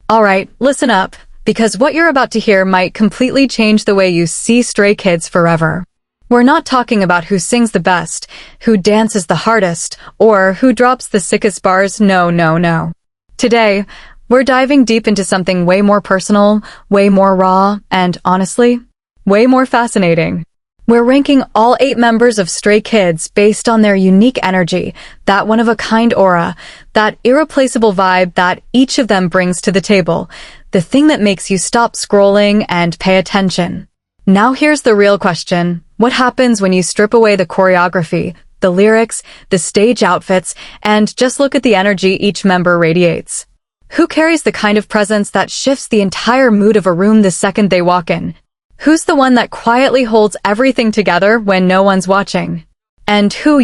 Alright, listen up, because what you're about to hear might completely change the way you see Stray Kids forever. We're not talking about who sings the best, who dances the hardest, or who drops the sickest bars. No. Today, we're diving deep into something way more personal, way more raw, and honestly, way more fascinating. We're ranking all 8 members of Stray Kids based on their unique energy, that one-of-a-kind aura, that irreplaceable vibe that each of them brings to the table, the thing that makes you stop scrolling and pay attention. Now here's the real question. What happens when you strip away the choreography, the lyrics, the stage outfits, and just look at the energy each member radiates? Who carries the kind of presence that shifts the entire mood of a room the second they walk in? Who's the one that quietly holds everything together when no one's watching? And who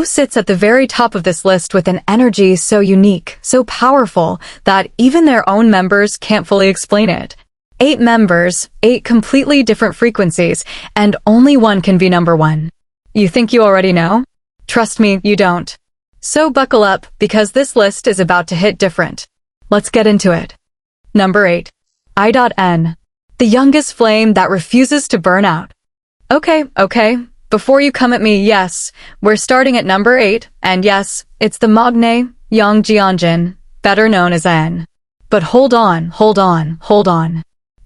sits at the very top of this list with an energy so unique, so powerful, that even their own members can't fully explain it? 8 members, 8 completely different frequencies, and only one can be number 1. You think you already know? Trust me, you don't. So buckle up, because this list is about to hit different. Let's get into it. Number 8. I.N. The youngest flame that refuses to burn out. Okay. Before you come at me, yes, we're starting at number 8, and yes, it's the Magne, Young Hyunjin, better known as N. But hold on.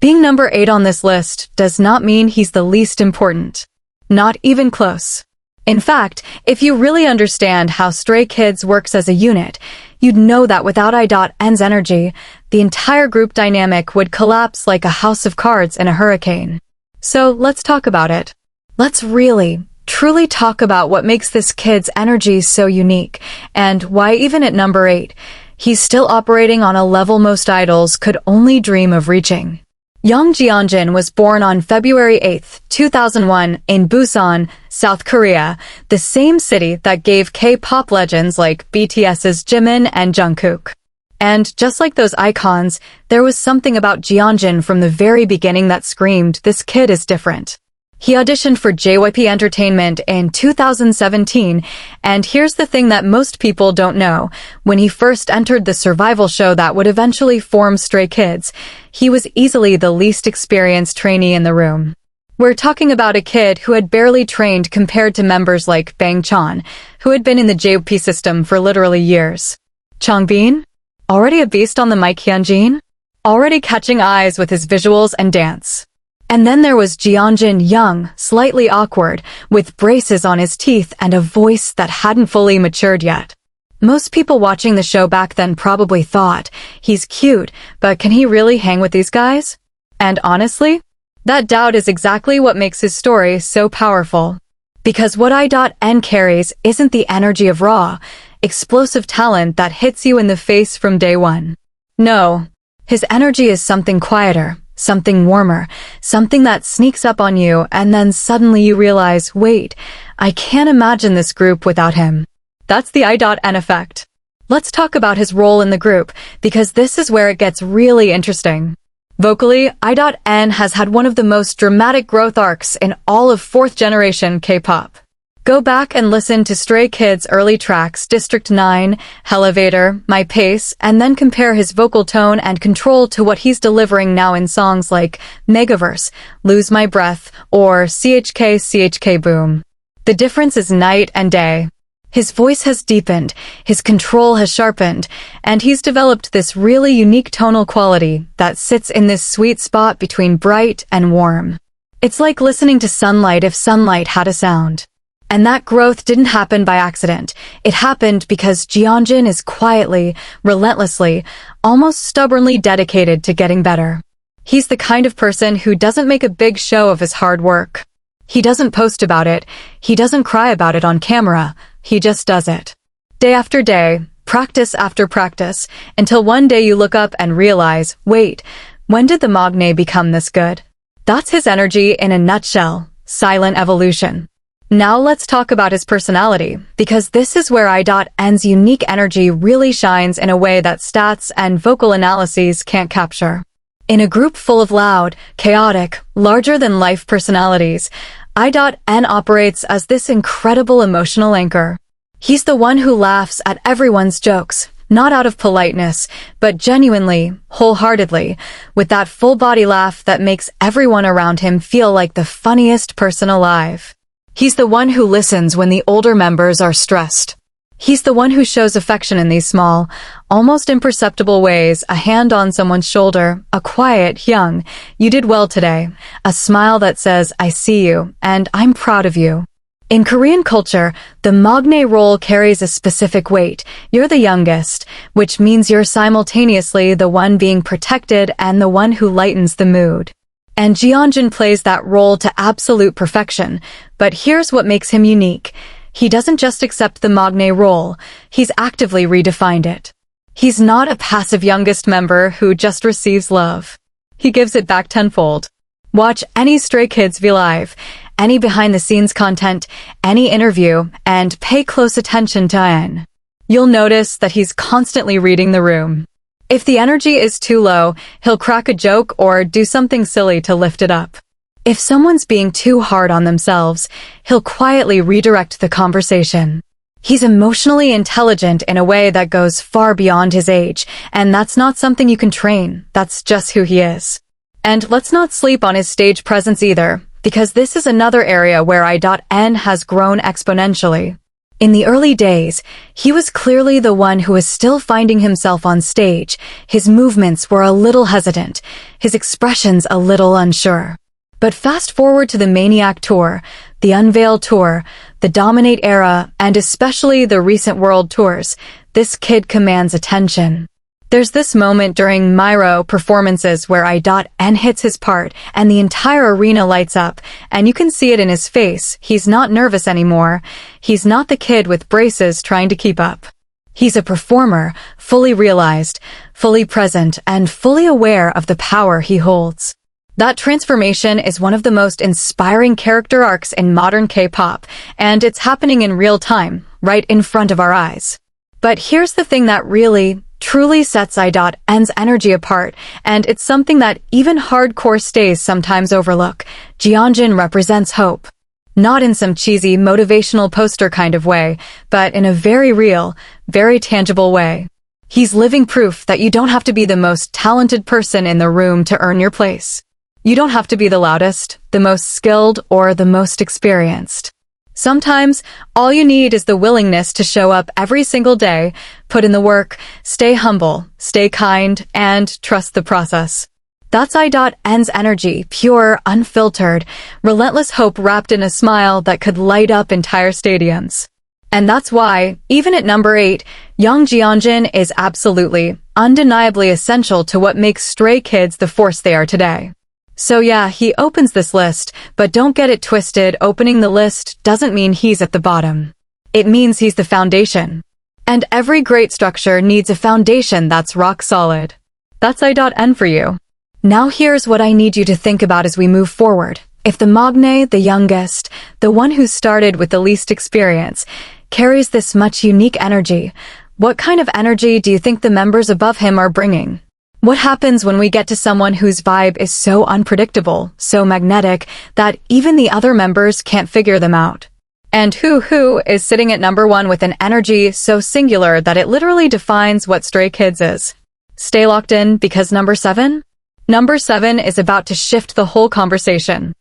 Being number 8 on this list does not mean he's the least important. Not even close. In fact, if you really understand how Stray Kids works as a unit, you'd know that without I.N's energy, the entire group dynamic would collapse like a house of cards in a hurricane. So let's talk about it. Let's really, truly talk about what makes this kid's energy so unique, and why even at number 8, he's still operating on a level most idols could only dream of reaching. Young Hyunjin was born on February 8, 2001 in Busan, South Korea, the same city that gave K-pop legends like BTS's Jimin and Jungkook. And just like those icons, there was something about Hyunjin from the very beginning that screamed, this kid is different. He auditioned for JYP Entertainment in 2017, and here's the thing that most people don't know. When he first entered the survival show that would eventually form Stray Kids, he was easily the least experienced trainee in the room. We're talking about a kid who had barely trained compared to members like Bang Chan, who had been in the JYP system for literally years. Changbin? Already a beast on the mic. Hyunjin? Already catching eyes with his visuals and dance. And then there was Hyunjin, young, slightly awkward, with braces on his teeth and a voice that hadn't fully matured yet. Most people watching the show back then probably thought, he's cute, but can he really hang with these guys? And honestly, that doubt is exactly what makes his story so powerful. Because what I.N carries isn't the energy of raw, explosive talent that hits you in the face from day one. No, his energy is something quieter, something warmer, something that sneaks up on you and then suddenly you realize, wait, I can't imagine this group without him. That's the I.N effect. Let's talk about his role in the group, because this is where it gets really interesting. Vocally, I.N has had one of the most dramatic growth arcs in all of 4th generation K-pop. Go back and listen to Stray Kids' early tracks District 9, Elevator, My Pace, and then compare his vocal tone and control to what he's delivering now in songs like Megaverse, Lose My Breath, or CHK Boom. The difference is night and day. His voice has deepened, his control has sharpened, and he's developed this really unique tonal quality that sits in this sweet spot between bright and warm. It's like listening to sunlight if sunlight had a sound. And that growth didn't happen by accident. It happened because Hyunjin is quietly, relentlessly, almost stubbornly dedicated to getting better. He's the kind of person who doesn't make a big show of his hard work. He doesn't post about it. He doesn't cry about it on camera. He just does it. Day after day, practice after practice, until one day you look up and realize, wait, when did the Magne become this good? That's his energy in a nutshell. Silent evolution. Now let's talk about his personality, because this is where I.N's unique energy really shines in a way that stats and vocal analyses can't capture. In a group full of loud, chaotic, larger-than-life personalities, I.N operates as this incredible emotional anchor. He's the one who laughs at everyone's jokes, Not out of politeness, but genuinely, wholeheartedly, with that full-body laugh that makes everyone around him feel like the funniest person alive. He's the one who listens when the older members are stressed. He's the one who shows affection in these small, almost imperceptible ways, a hand on someone's shoulder, a quiet, young, "You did well today," a smile that says, "I see you, and I'm proud of you." In Korean culture, the maknae role carries a specific weight. You're the youngest, which means you're simultaneously the one being protected and the one who lightens the mood. And Hyunjin plays that role to absolute perfection, but here's what makes him unique. He doesn't just accept the maknae role, he's actively redefined it. He's not a passive youngest member who just receives love. He gives it back tenfold. Watch any Stray Kids V Live, any behind-the-scenes content, any interview, and pay close attention to N. You'll notice that he's constantly reading the room. If the energy is too low, he'll crack a joke or do something silly to lift it up. If someone's being too hard on themselves, he'll quietly redirect the conversation. He's emotionally intelligent in a way that goes far beyond his age, and that's not something you can train, that's just who he is. And let's not sleep on his stage presence either, because this is another area where I.N has grown exponentially. In the early days, he was clearly the one who was still finding himself on stage. His movements were a little hesitant, his expressions a little unsure. But fast forward to the Maniac Tour, the Unveil Tour, the Dominate Era, and especially the recent World Tours, this kid commands attention. There's this moment during Myro performances where I.N hits his part and the entire arena lights up, and you can see it in his face. He's not nervous anymore. He's not the kid with braces trying to keep up. He's a performer, fully realized, fully present, and fully aware of the power he holds. That transformation is one of the most inspiring character arcs in modern K-pop, and it's happening in real time, right in front of our eyes. But here's the thing that really, truly sets I.N's energy apart, and it's something that even hardcore stays sometimes overlook. Hyunjin represents hope. Not in some cheesy, motivational poster kind of way, but in a very real, very tangible way. He's living proof that you don't have to be the most talented person in the room to earn your place. You don't have to be the loudest, the most skilled, or the most experienced. Sometimes, all you need is the willingness to show up every single day, put in the work, stay humble, stay kind, and trust the process. That's I.N's energy, pure, unfiltered, relentless hope wrapped in a smile that could light up entire stadiums. And that's why, even at number 8, young Hyunjin is absolutely, undeniably essential to what makes Stray Kids the force they are today. So yeah, he opens this list, but don't get it twisted, opening the list doesn't mean he's at the bottom. It means he's the foundation. And every great structure needs a foundation that's rock solid. That's I.N for you. Now here's what I need you to think about as we move forward. If the maknae, the youngest, the one who started with the least experience, carries this much unique energy, what kind of energy do you think the members above him are bringing? What happens when we get to someone whose vibe is so unpredictable, so magnetic, that even the other members can't figure them out? And who is sitting at number 1 with an energy so singular that it literally defines what Stray Kids is? Stay locked in, because number 7? Number 7 is about to shift the whole conversation.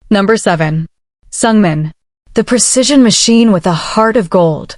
Number 7. Seungmin. The precision machine with a heart of gold.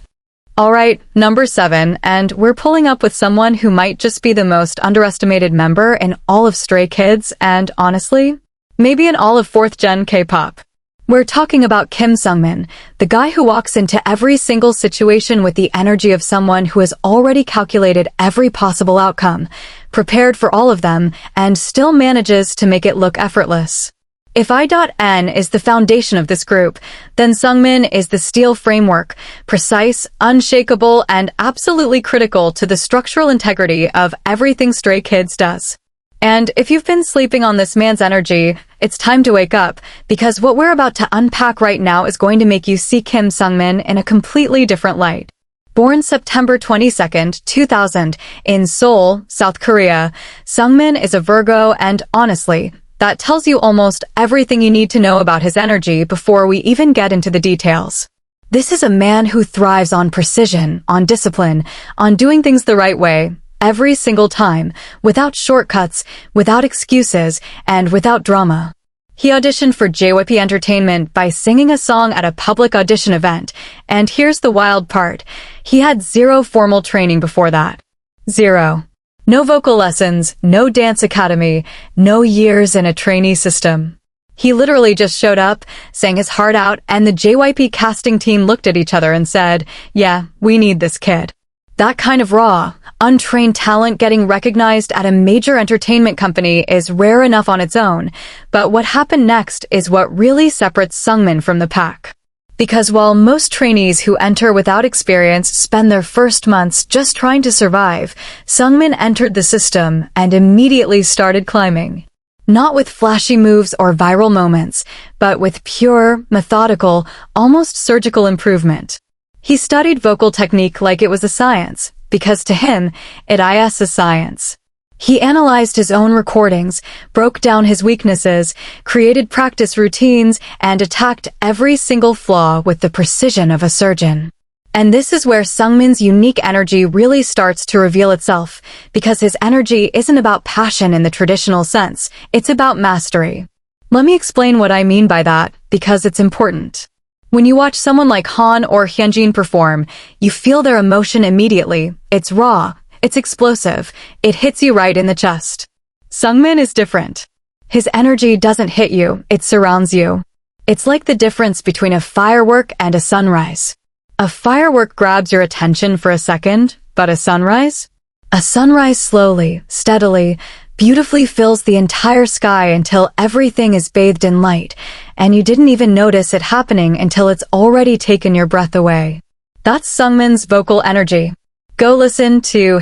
Alright, number 7, and we're pulling up with someone who might just be the most underestimated member in all of Stray Kids and, honestly, maybe in all of 4th Gen K-pop. We're talking about Kim Seungmin, the guy who walks into every single situation with the energy of someone who has already calculated every possible outcome, prepared for all of them, and still manages to make it look effortless. If I.N is the foundation of this group, then Seungmin is the steel framework, precise, unshakable, and absolutely critical to the structural integrity of everything Stray Kids does. And if you've been sleeping on this man's energy, it's time to wake up, because what we're about to unpack right now is going to make you see Kim Seungmin in a completely different light. Born September 22, 2000, in Seoul, South Korea, Seungmin is a Virgo, and honestly, that tells you almost everything you need to know about his energy before we even get into the details. This is a man who thrives on precision, on discipline, on doing things the right way, every single time, without shortcuts, without excuses, and without drama. He auditioned for JYP Entertainment by singing a song at a public audition event, and here's the wild part. He had zero formal training before that. Zero. No vocal lessons, no dance academy, no years in a trainee system. He literally just showed up, sang his heart out, and the JYP casting team looked at each other and said, "Yeah, we need this kid." That kind of raw, untrained talent getting recognized at a major entertainment company is rare enough on its own, but what happened next is what really separates Seungmin from the pack. Because while most trainees who enter without experience spend their first months just trying to survive, Seungmin entered the system and immediately started climbing. Not with flashy moves or viral moments, but with pure, methodical, almost surgical improvement. He studied vocal technique like it was a science, because to him, it is a science. He analyzed his own recordings, broke down his weaknesses, created practice routines, and attacked every single flaw with the precision of a surgeon. And this is where Seungmin's unique energy really starts to reveal itself, because his energy isn't about passion in the traditional sense, it's about mastery. Let me explain what I mean by that, because it's important. When you watch someone like Han or Hyunjin perform, you feel their emotion immediately. It's raw, it's explosive, it hits you right in the chest. Seungmin is different. His energy doesn't hit you, it surrounds you. It's like the difference between a firework and a sunrise. A firework grabs your attention for a second, but a sunrise? A sunrise slowly, steadily, beautifully fills the entire sky until everything is bathed in light, and you didn't even notice it happening until it's already taken your breath away. That's Seungmin's vocal energy. Go listen to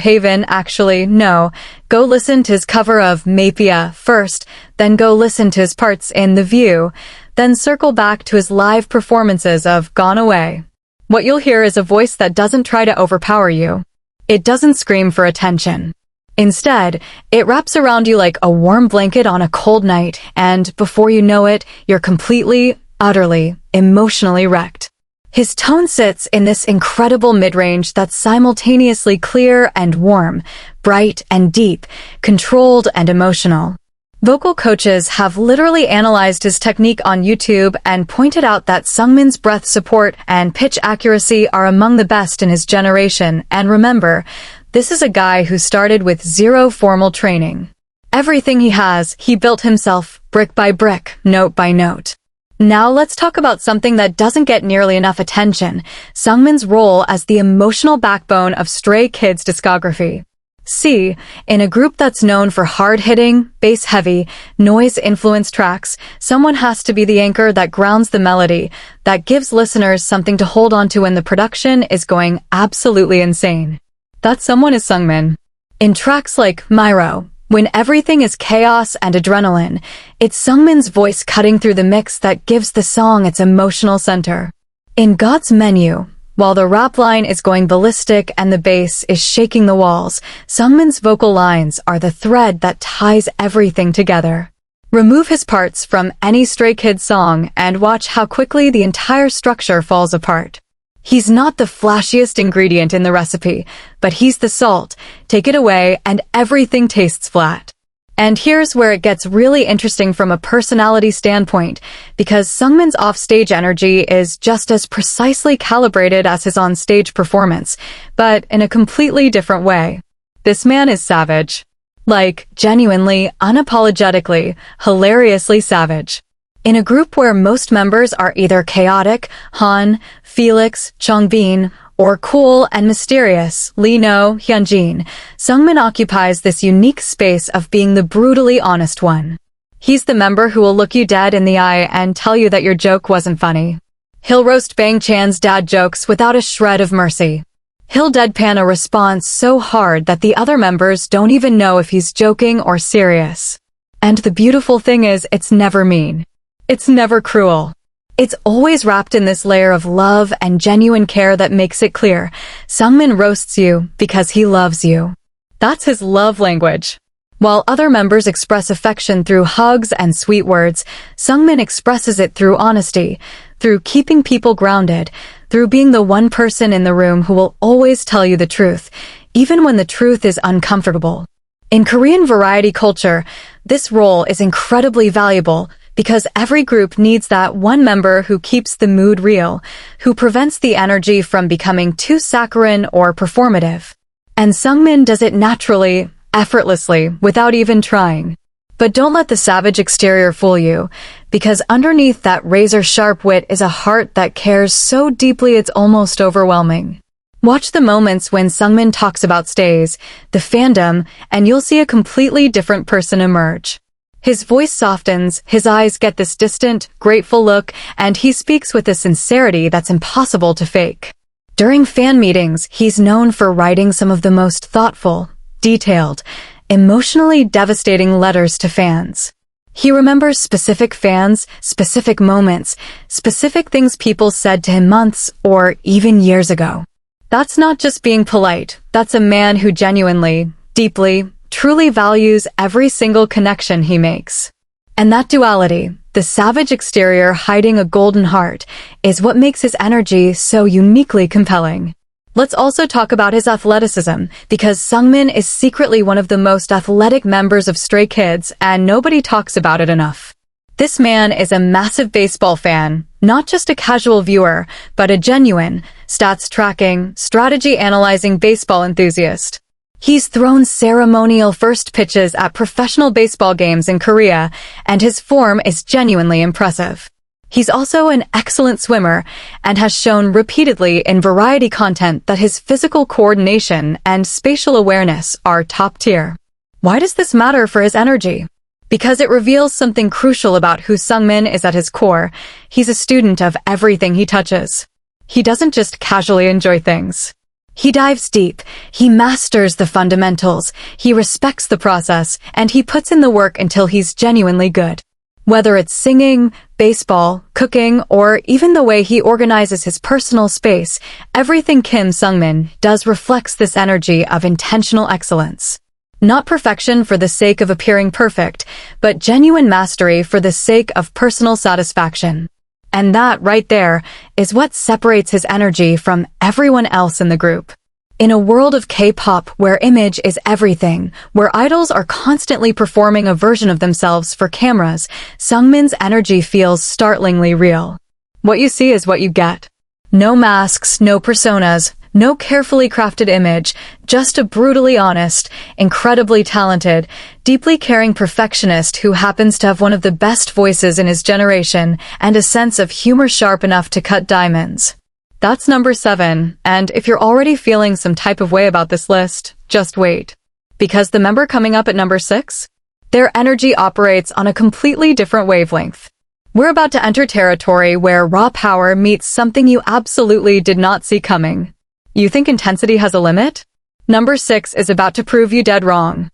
go listen to his cover of Mapia first, then go listen to his parts in The View, then circle back to his live performances of Gone Away. What you'll hear is a voice that doesn't try to overpower you. It doesn't scream for attention. Instead, it wraps around you like a warm blanket on a cold night, and before you know it, you're completely, utterly, emotionally wrecked. His tone sits in this incredible mid-range that's simultaneously clear and warm, bright and deep, controlled and emotional. Vocal coaches have literally analyzed his technique on YouTube and pointed out that Seungmin's breath support and pitch accuracy are among the best in his generation, and remember, this is a guy who started with zero formal training. Everything he has, he built himself, brick by brick, note by note. Now let's talk about something that doesn't get nearly enough attention, Seungmin's role as the emotional backbone of Stray Kids' discography. See, in a group that's known for hard-hitting, bass-heavy, noise-influenced tracks, someone has to be the anchor that grounds the melody, that gives listeners something to hold on to when the production is going absolutely insane. That someone is Seungmin. In tracks like Myro, when everything is chaos and adrenaline, it's Seungmin's voice cutting through the mix that gives the song its emotional center. In God's Menu, while the rap line is going ballistic and the bass is shaking the walls, Seungmin's vocal lines are the thread that ties everything together. Remove his parts from any Stray Kids song and watch how quickly the entire structure falls apart. He's not the flashiest ingredient in the recipe, but he's the salt. Take it away and everything tastes flat. And here's where it gets really interesting from a personality standpoint, because Seungmin's off-stage energy is just as precisely calibrated as his on-stage performance, but in a completely different way. This man is savage. Like, genuinely, unapologetically, hilariously savage. In a group where most members are either chaotic, Han, Felix, Changbin, or cool and mysterious, Lino, Hyunjin, Seungmin occupies this unique space of being the brutally honest one. He's the member who will look you dead in the eye and tell you that your joke wasn't funny. He'll roast Bang Chan's dad jokes without a shred of mercy. He'll deadpan a response so hard that the other members don't even know if he's joking or serious. And the beautiful thing is, it's never mean. It's never cruel. It's always wrapped in this layer of love and genuine care that makes it clear. Seungmin roasts you because he loves you. That's his love language. While other members express affection through hugs and sweet words, Seungmin expresses it through honesty, through keeping people grounded, through being the one person in the room who will always tell you the truth, even when the truth is uncomfortable. In Korean variety culture, this role is incredibly valuable because every group needs that one member who keeps the mood real, who prevents the energy from becoming too saccharine or performative. And Seungmin does it naturally, effortlessly, without even trying. But don't let the savage exterior fool you, because underneath that razor-sharp wit is a heart that cares so deeply it's almost overwhelming. Watch the moments when Seungmin talks about stays, the fandom, and you'll see a completely different person emerge. His voice softens, his eyes get this distant, grateful look, and he speaks with a sincerity that's impossible to fake. During fan meetings, he's known for writing some of the most thoughtful, detailed, emotionally devastating letters to fans. He remembers specific fans, specific moments, specific things people said to him months or even years ago. That's not just being polite, that's a man who genuinely, deeply, truly values every single connection he makes. And that duality, the savage exterior hiding a golden heart, is what makes his energy so uniquely compelling. Let's also talk about his athleticism, because Seungmin is secretly one of the most athletic members of Stray Kids, and nobody talks about it enough. This man is a massive baseball fan, not just a casual viewer, but a genuine, stats-tracking, strategy-analyzing baseball enthusiast. He's thrown ceremonial first pitches at professional baseball games in Korea, and his form is genuinely impressive. He's also an excellent swimmer, and has shown repeatedly in variety content that his physical coordination and spatial awareness are top tier. Why does this matter for his energy? Because it reveals something crucial about who Seungmin is at his core. He's a student of everything he touches. He doesn't just casually enjoy things. He dives deep, he masters the fundamentals, he respects the process, and he puts in the work until he's genuinely good. Whether it's singing, baseball, cooking, or even the way he organizes his personal space, everything Kim Seungmin does reflects this energy of intentional excellence. Not perfection for the sake of appearing perfect, but genuine mastery for the sake of personal satisfaction. And that, right there, is what separates his energy from everyone else in the group. In a world of K-pop where image is everything, where idols are constantly performing a version of themselves for cameras, Seungmin's energy feels startlingly real. What you see is what you get. No masks, no personas, no carefully crafted image, just a brutally honest, incredibly talented, deeply caring perfectionist who happens to have one of the best voices in his generation and a sense of humor sharp enough to cut diamonds. That's number 7, and if you're already feeling some type of way about this list, just wait. Because the member coming up at number 6? Their energy operates on a completely different wavelength. We're about to enter territory where raw power meets something you absolutely did not see coming. You think intensity has a limit? Number 6 is about to prove you dead wrong.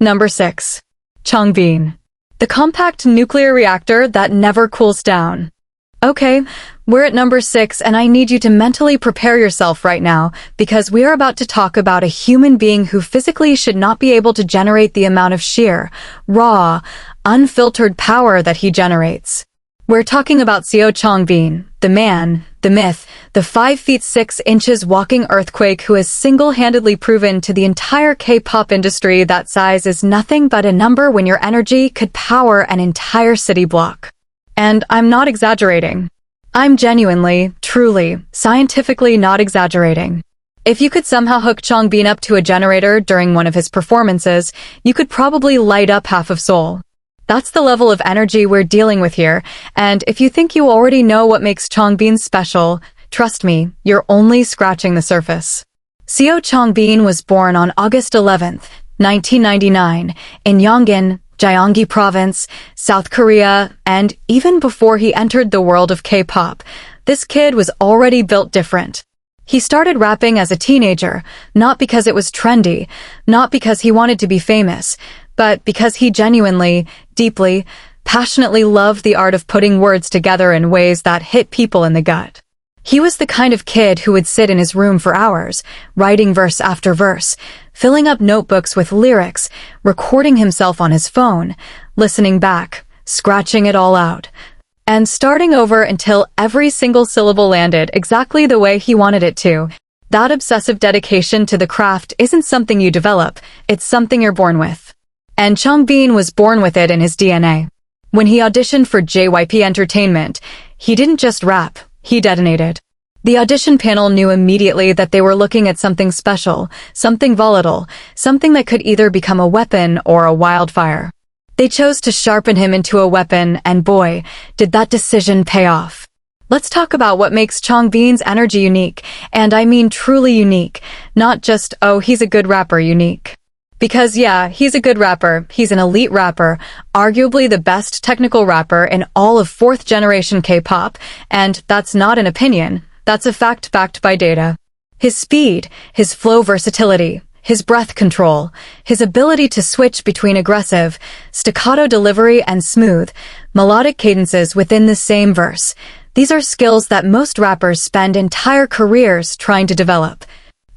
Number 6. Changbin. The compact nuclear reactor that never cools down. Okay, we're at number 6 and I need you to mentally prepare yourself right now because we are about to talk about a human being who physically should not be able to generate the amount of sheer, raw, unfiltered power that he generates. We're talking about Changbin, the man, the myth, the 5 feet 6 inches walking earthquake who has single-handedly proven to the entire K-pop industry that size is nothing but a number when your energy could power an entire city block. And I'm not exaggerating. I'm genuinely, truly, scientifically not exaggerating. If you could somehow hook Changbin up to a generator during one of his performances, you could probably light up half of Seoul. That's the level of energy we're dealing with here, and if you think you already know what makes Changbin special, trust me, you're only scratching the surface. Changbin was born on August 11th, 1999, in Yongin, Gyeonggi Province, South Korea, and even before he entered the world of K-pop, this kid was already built different. He started rapping as a teenager, not because it was trendy, not because he wanted to be famous, but because he genuinely, deeply, passionately loved the art of putting words together in ways that hit people in the gut. He was the kind of kid who would sit in his room for hours, writing verse after verse, filling up notebooks with lyrics, recording himself on his phone, listening back, scratching it all out. and starting over until every single syllable landed exactly the way he wanted it to. That obsessive dedication to the craft isn't something you develop, it's something you're born with. And Changbin was born with it in his DNA. When he auditioned for JYP Entertainment, he didn't just rap, he detonated. The audition panel knew immediately that they were looking at something special, something volatile, something that could either become a weapon or a wildfire. They chose to sharpen him into a weapon, and boy, did that decision pay off. Let's talk about what makes Changbin's energy unique, and I mean truly unique, not just, oh, he's a good rapper unique. Because yeah, he's a good rapper, he's an elite rapper, arguably the best technical rapper in all of fourth-generation K-pop, and that's not an opinion, that's a fact backed by data. His speed, his flow versatility, his breath control, his ability to switch between aggressive, staccato delivery and smooth, melodic cadences within the same verse. These are skills that most rappers spend entire careers trying to develop.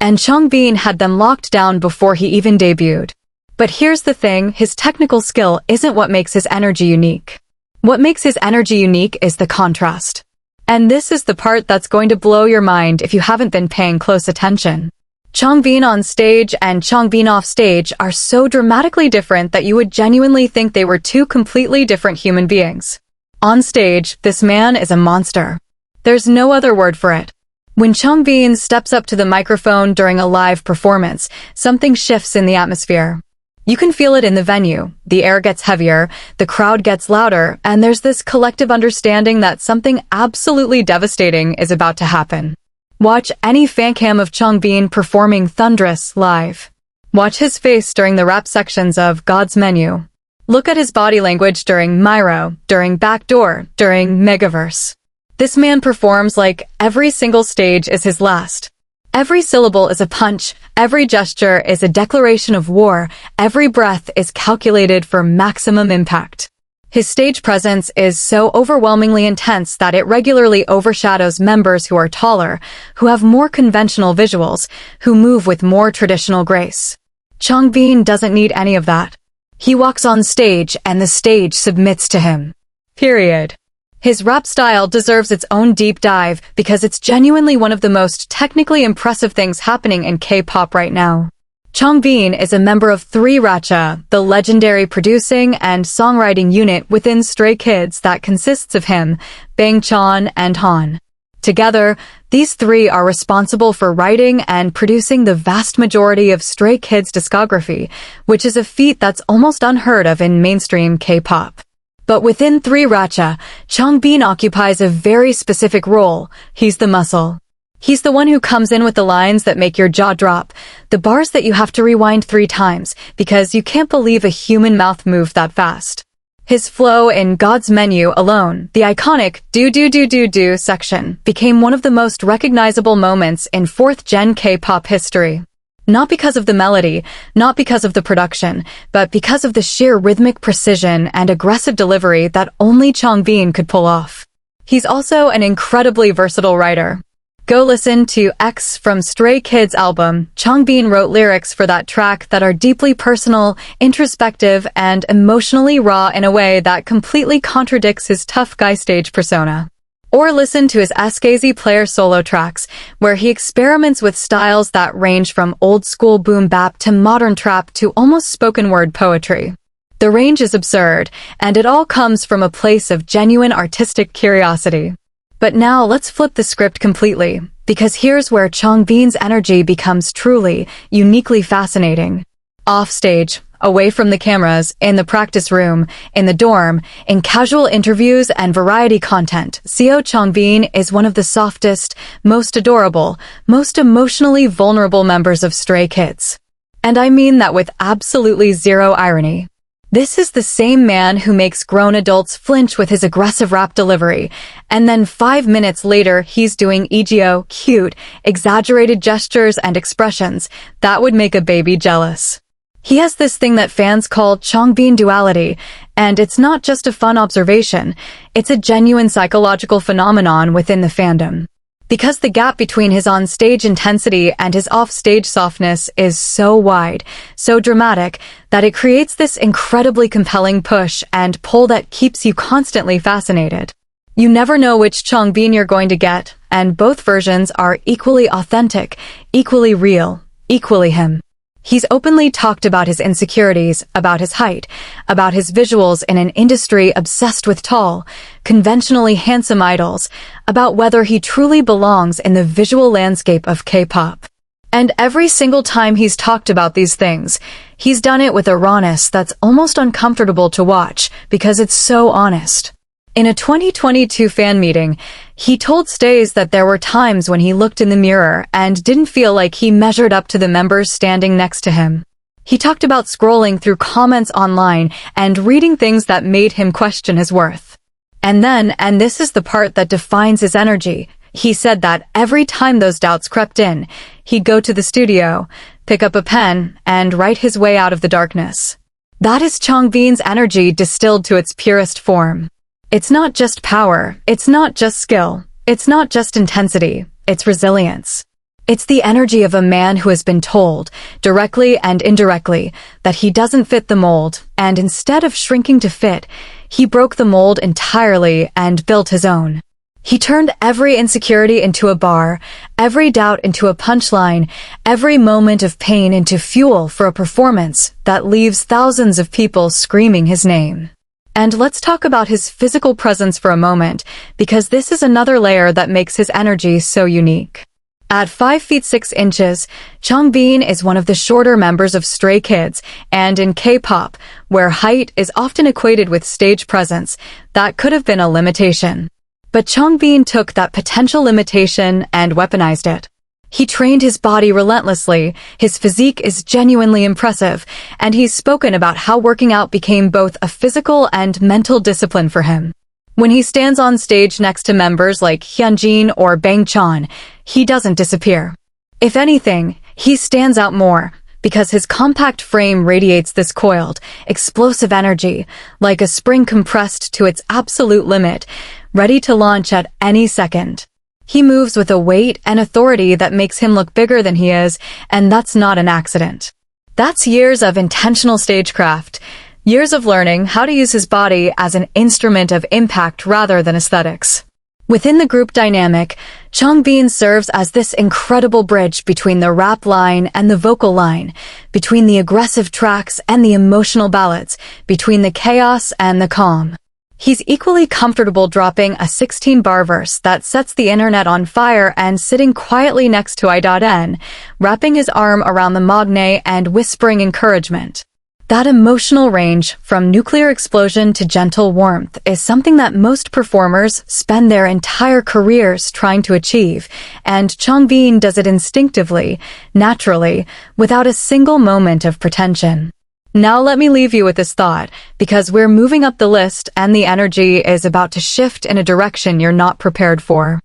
And Changbin had them locked down before he even debuted. But here's the thing, his technical skill isn't what makes his energy unique. What makes his energy unique is the contrast. And this is the part that's going to blow your mind if you haven't been paying close attention. Changbin on stage and Changbin off stage are so dramatically different that you would genuinely think they were two completely different human beings. On stage, this man is a monster. There's no other word for it. When Changbin steps up to the microphone during a live performance, something shifts in the atmosphere. You can feel it in the venue. The air gets heavier, the crowd gets louder, and there's this collective understanding that something absolutely devastating is about to happen. Watch any fancam of Changbin performing Thunderous live. Watch his face during the rap sections of God's Menu. Look at his body language during Myro, during Backdoor, during Megaverse. This man performs like every single stage is his last. Every syllable is a punch, every gesture is a declaration of war, every breath is calculated for maximum impact. His stage presence is so overwhelmingly intense that it regularly overshadows members who are taller, who have more conventional visuals, who move with more traditional grace. Changbin doesn't need any of that. He walks on stage and the stage submits to him. Period. His rap style deserves its own deep dive because it's genuinely one of the most technically impressive things happening in K-pop right now. Changbin is a member of 3RACHA, the legendary producing and songwriting unit within Stray Kids that consists of him, Bangchan, and Han. Together, these three are responsible for writing and producing the vast majority of Stray Kids' discography, which is a feat that's almost unheard of in mainstream K-pop. But within 3RACHA, Changbin occupies a very specific role. He's the muscle. He's the one who comes in with the lines that make your jaw drop, the bars that you have to rewind 3 times, because you can't believe a human mouth moved that fast. His flow in God's Menu alone, the iconic do section, became one of the most recognizable moments in 4th-gen K-pop history. Not because of the melody, not because of the production, but because of the sheer rhythmic precision and aggressive delivery that only Changbin could pull off. He's also an incredibly versatile writer. Go listen to X from Stray Kids' album. Changbin wrote lyrics for that track that are deeply personal, introspective, and emotionally raw in a way that completely contradicts his tough guy stage persona. Or listen to his Askazy Player solo tracks, where he experiments with styles that range from old-school boom bap to modern trap to almost spoken-word poetry. The range is absurd, and it all comes from a place of genuine artistic curiosity. But now let's flip the script completely, because here's where Changbin's energy becomes truly, uniquely fascinating. Offstage, away from the cameras, in the practice room, in the dorm, in casual interviews and variety content, Changbin is one of the softest, most adorable, most emotionally vulnerable members of Stray Kids. And I mean that with absolutely zero irony. This is the same man who makes grown adults flinch with his aggressive rap delivery, and then 5 minutes later he's doing EGO, cute, exaggerated gestures and expressions that would make a baby jealous. He has this thing that fans call Changbin duality, and it's not just a fun observation, it's a genuine psychological phenomenon within the fandom. Because the gap between his on-stage intensity and his off-stage softness is so wide, so dramatic, that it creates this incredibly compelling push and pull that keeps you constantly fascinated. You never know which Changbin you're going to get, and both versions are equally authentic, equally real, equally him. He's openly talked about his insecurities, about his height, about his visuals in an industry obsessed with tall, conventionally handsome idols, about whether he truly belongs in the visual landscape of K-pop. And every single time he's talked about these things, he's done it with a rawness that's almost uncomfortable to watch because it's so honest. In a 2022 fan meeting, he told Stays that there were times when he looked in the mirror and didn't feel like he measured up to the members standing next to him. He talked about scrolling through comments online and reading things that made him question his worth. And then, and this is the part that defines his energy, he said that every time those doubts crept in, he'd go to the studio, pick up a pen, and write his way out of the darkness. That is Changbin's energy distilled to its purest form. It's not just power, it's not just skill, it's not just intensity, it's resilience. It's the energy of a man who has been told, directly and indirectly, that he doesn't fit the mold, and instead of shrinking to fit, he broke the mold entirely and built his own. He turned every insecurity into a bar, every doubt into a punchline, every moment of pain into fuel for a performance that leaves thousands of people screaming his name. And let's talk about his physical presence for a moment, because this is another layer that makes his energy so unique. At 5 feet 6 inches, Changbin is one of the shorter members of Stray Kids, and in K-pop, where height is often equated with stage presence, that could have been a limitation. But Changbin took that potential limitation and weaponized it. He trained his body relentlessly, his physique is genuinely impressive, and he's spoken about how working out became both a physical and mental discipline for him. When he stands on stage next to members like Hyunjin or Bangchan, he doesn't disappear. If anything, he stands out more, because his compact frame radiates this coiled, explosive energy, like a spring compressed to its absolute limit, ready to launch at any second. He moves with a weight and authority that makes him look bigger than he is, and that's not an accident. That's years of intentional stagecraft, years of learning how to use his body as an instrument of impact rather than aesthetics. Within the group dynamic, Changbin serves as this incredible bridge between the rap line and the vocal line, between the aggressive tracks and the emotional ballads, between the chaos and the calm. He's equally comfortable dropping a 16-bar verse that sets the internet on fire and sitting quietly next to I.N, wrapping his arm around the magne and whispering encouragement. That emotional range, from nuclear explosion to gentle warmth, is something that most performers spend their entire careers trying to achieve, and Changbin does it instinctively, naturally, without a single moment of pretension. Now let me leave you with this thought, because we're moving up the list and the energy is about to shift in a direction you're not prepared for.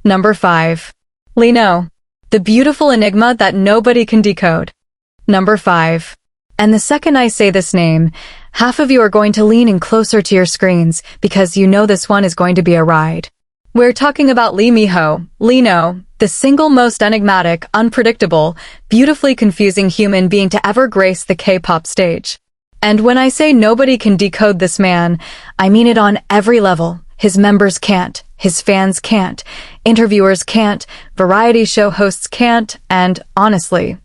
Number 5. Lino. The beautiful enigma that nobody can decode. Number 5. And the second I say this name, half of you are going to lean in closer to your screens because you know this one is going to be a ride. We're talking about Lee Miho, Lino, the single most enigmatic, unpredictable, beautifully confusing human being to ever grace the K-pop stage. And when I say nobody can decode this man, I mean it on every level. His members can't, his fans can't, interviewers can't, variety show hosts can't, and honestly,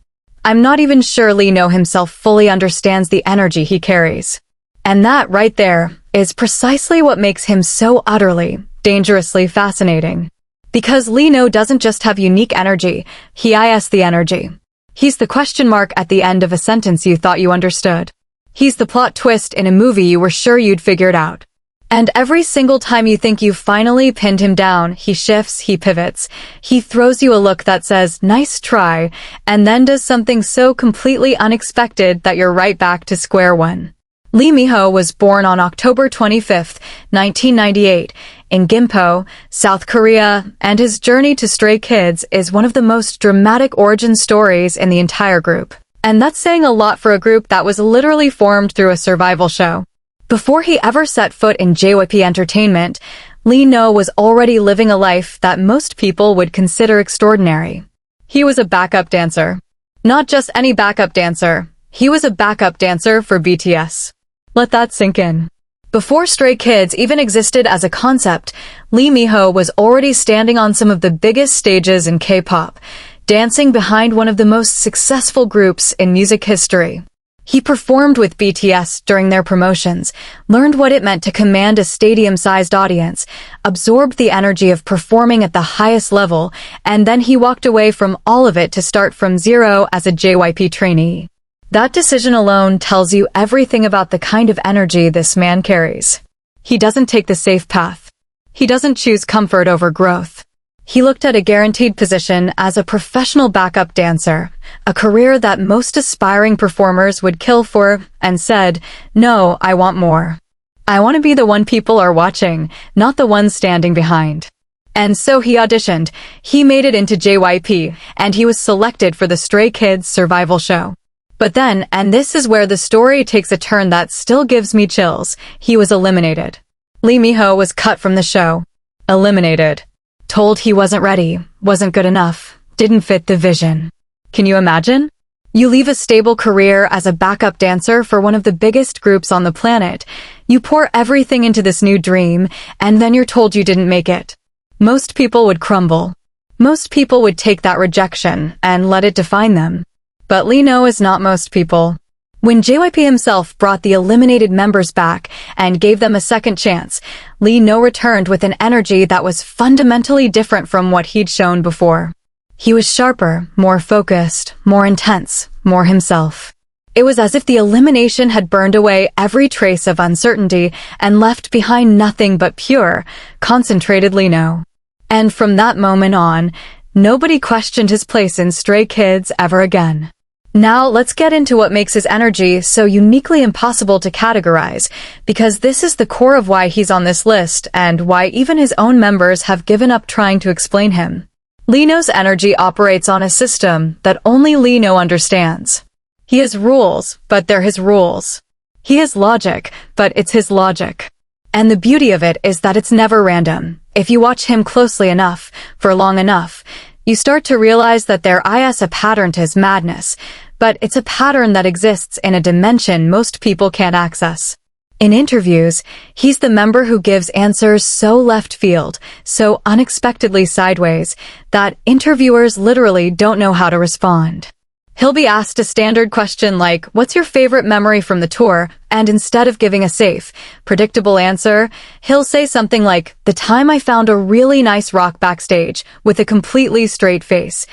I'm not even sure Lino himself fully understands the energy he carries. And that right there is precisely what makes him so utterly, dangerously fascinating. Because Lino doesn't just have unique energy, he is the energy. He's the question mark at the end of a sentence you thought you understood. He's the plot twist in a movie you were sure you'd figured out. And every single time you think you've finally pinned him down, he shifts, he pivots, he throws you a look that says, "Nice try," and then does something so completely unexpected that you're right back to square one. Lee Miho was born on October 25, 1998, in Gimpo, South Korea, and his journey to Stray Kids is one of the most dramatic origin stories in the entire group. And that's saying a lot for a group that was literally formed through a survival show. Before he ever set foot in JYP Entertainment, Lino was already living a life that most people would consider extraordinary. He was a backup dancer. Not just any backup dancer. He was a backup dancer for BTS. Let that sink in. Before Stray Kids even existed as a concept, Lee Miho was already standing on some of the biggest stages in K-pop, dancing behind one of the most successful groups in music history. He performed with BTS during their promotions, learned what it meant to command a stadium-sized audience, absorbed the energy of performing at the highest level, and then he walked away from all of it to start from zero as a JYP trainee. That decision alone tells you everything about the kind of energy this man carries. He doesn't take the safe path. He doesn't choose comfort over growth. He looked at a guaranteed position as a professional backup dancer, a career that most aspiring performers would kill for, and said, "No, I want more. I want to be the one people are watching, not the one standing behind." And so he auditioned. He made it into JYP, and he was selected for the Stray Kids survival show. But then, and this is where the story takes a turn that still gives me chills, he was eliminated. Lee Miho was cut from the show. Eliminated. Told he wasn't ready, wasn't good enough, didn't fit the vision. Can you imagine? You leave a stable career as a backup dancer for one of the biggest groups on the planet. You pour everything into this new dream, and then you're told you didn't make it. Most people would crumble. Most people would take that rejection and let it define them. But Lee No is not most people. When JYP himself brought the eliminated members back and gave them a second chance, Lee No returned with an energy that was fundamentally different from what he'd shown before. He was sharper, more focused, more intense, more himself. It was as if the elimination had burned away every trace of uncertainty and left behind nothing but pure, concentrated Lee No. And from that moment on, nobody questioned his place in Stray Kids ever again. Now let's get into what makes his energy so uniquely impossible to categorize, because this is the core of why he's on this list and why even his own members have given up trying to explain him. Lee No's energy operates on a system that only Lee No understands. He has rules, but they're his rules. He has logic, but it's his logic. And the beauty of it is that it's never random. If you watch him closely enough, for long enough, you start to realize that there is a pattern to his madness, but it's a pattern that exists in a dimension most people can't access. In interviews, he's the member who gives answers so left field, so unexpectedly sideways, that interviewers literally don't know how to respond. He'll be asked a standard question like, "What's your favorite memory from the tour?" And instead of giving a safe, predictable answer, he'll say something like, "The time I found a really nice rock backstage," with a completely straight face.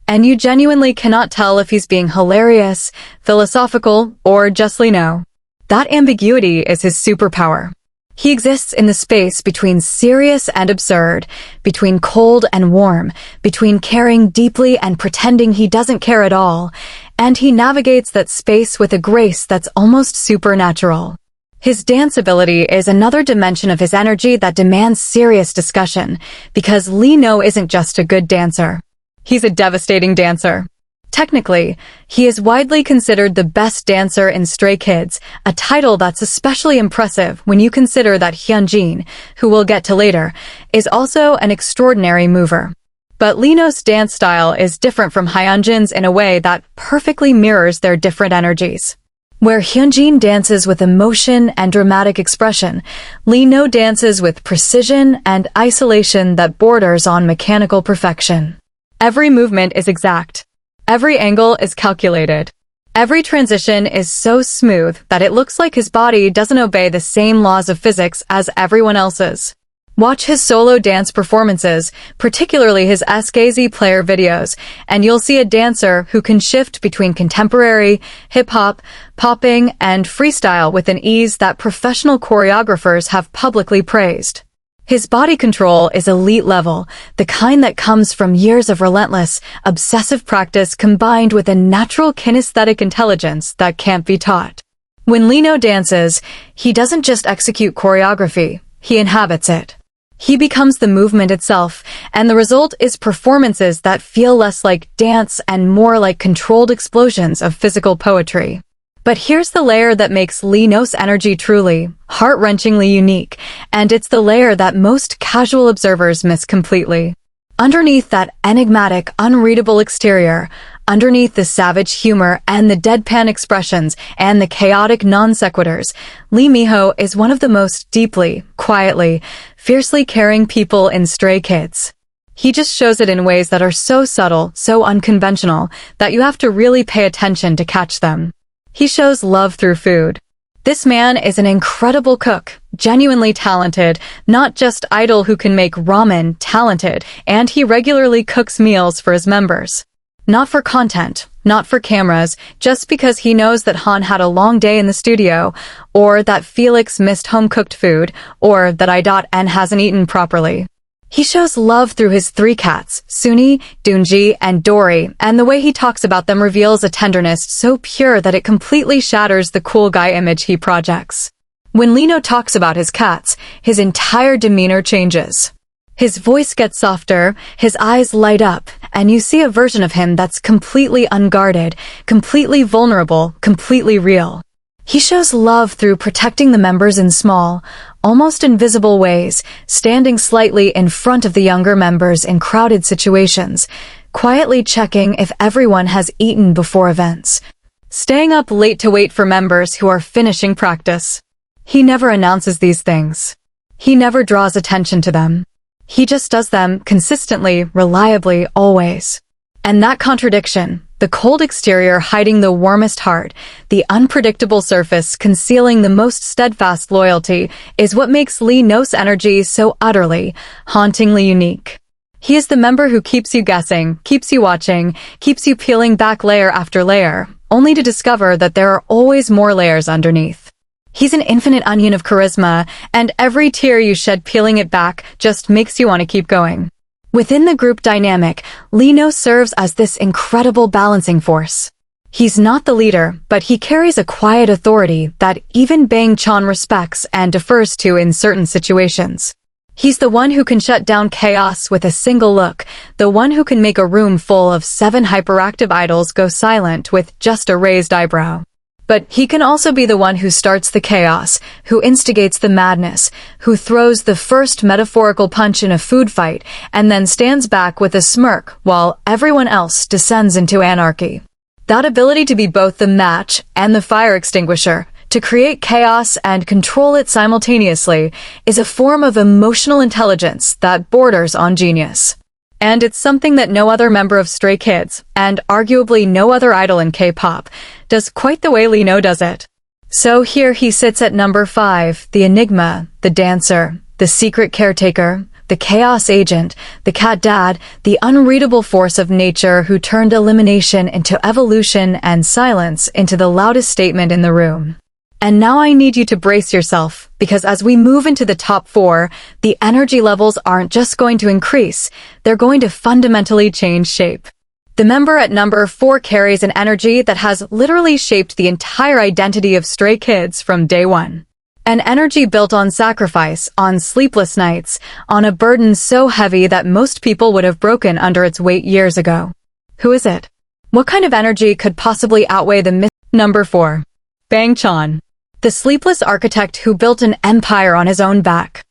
And you genuinely cannot tell if he's being hilarious, philosophical, or just Lee No. That ambiguity is his superpower. He exists in the space between serious and absurd, between cold and warm, between caring deeply and pretending he doesn't care at all, and he navigates that space with a grace that's almost supernatural. His dance ability is another dimension of his energy that demands serious discussion, because Lee No isn't just a good dancer. He's a devastating dancer. Technically, he is widely considered the best dancer in Stray Kids, a title that's especially impressive when you consider that Hyunjin, who we'll get to later, is also an extraordinary mover. But Lee No's dance style is different from Hyunjin's in a way that perfectly mirrors their different energies. Where Hyunjin dances with emotion and dramatic expression, Lee No dances with precision and isolation that borders on mechanical perfection. Every movement is exact. Every angle is calculated. Every transition is so smooth that it looks like his body doesn't obey the same laws of physics as everyone else's. Watch his solo dance performances, particularly his SKZ player videos, and you'll see a dancer who can shift between contemporary, hip-hop, popping, and freestyle with an ease that professional choreographers have publicly praised. His body control is elite level, the kind that comes from years of relentless, obsessive practice combined with a natural kinesthetic intelligence that can't be taught. When Lee No dances, he doesn't just execute choreography, he inhabits it. He becomes the movement itself, and the result is performances that feel less like dance and more like controlled explosions of physical poetry. But here's the layer that makes Lee No's energy truly, heart-wrenchingly unique, and it's the layer that most casual observers miss completely. Underneath that enigmatic, unreadable exterior Underneath the savage humor and the deadpan expressions and the chaotic non-sequiturs, Lee Miho is one of the most deeply, quietly, fiercely caring people in Stray Kids. He just shows it in ways that are so subtle, so unconventional, that you have to really pay attention to catch them. He shows love through food. This man is an incredible cook, genuinely talented, not just idol who can make ramen, talented, and he regularly cooks meals for his members. Not for content, not for cameras, just because he knows that Han had a long day in the studio, or that Felix missed home-cooked food, or that I.N hasn't eaten properly. He shows love through his 3 cats, Suni, Doonji, and Dory, and the way he talks about them reveals a tenderness so pure that it completely shatters the cool guy image he projects. When Lino talks about his cats, his entire demeanor changes. His voice gets softer, his eyes light up, and you see a version of him that's completely unguarded, completely vulnerable, completely real. He shows love through protecting the members in small, almost invisible ways, standing slightly in front of the younger members in crowded situations, quietly checking if everyone has eaten before events, staying up late to wait for members who are finishing practice. He never announces these things. He never draws attention to them. He just does them consistently, reliably, always. And that contradiction, the cold exterior hiding the warmest heart, the unpredictable surface concealing the most steadfast loyalty, is what makes Lee No's energy so utterly, hauntingly unique. He is the member who keeps you guessing, keeps you watching, keeps you peeling back layer after layer, only to discover that there are always more layers underneath. He's an infinite onion of charisma, and every tear you shed peeling it back just makes you want to keep going. Within the group dynamic, Lee No serves as this incredible balancing force. He's not the leader, but he carries a quiet authority that even Bang Chan respects and defers to in certain situations. He's the one who can shut down chaos with a single look, the one who can make a room full of 7 hyperactive idols go silent with just a raised eyebrow. But he can also be the one who starts the chaos, who instigates the madness, who throws the first metaphorical punch in a food fight, and then stands back with a smirk while everyone else descends into anarchy. That ability to be both the match and the fire extinguisher, to create chaos and control it simultaneously, is a form of emotional intelligence that borders on genius. And it's something that no other member of Stray Kids, and arguably no other idol in K-pop, does quite the way Lee No does it. So here he sits at number 5, the enigma, the dancer, the secret caretaker, the chaos agent, the cat dad, the unreadable force of nature who turned elimination into evolution and silence into the loudest statement in the room. And now I need you to brace yourself, because as we move into the top 4, the energy levels aren't just going to increase, they're going to fundamentally change shape. The member at number 4 carries an energy that has literally shaped the entire identity of Stray Kids from day one. An energy built on sacrifice, on sleepless nights, on a burden so heavy that most people would have broken under its weight years ago. Who is it? What kind of energy could possibly outweigh the myth? Number 4. Bang Chan. The sleepless architect who built an empire on his own back.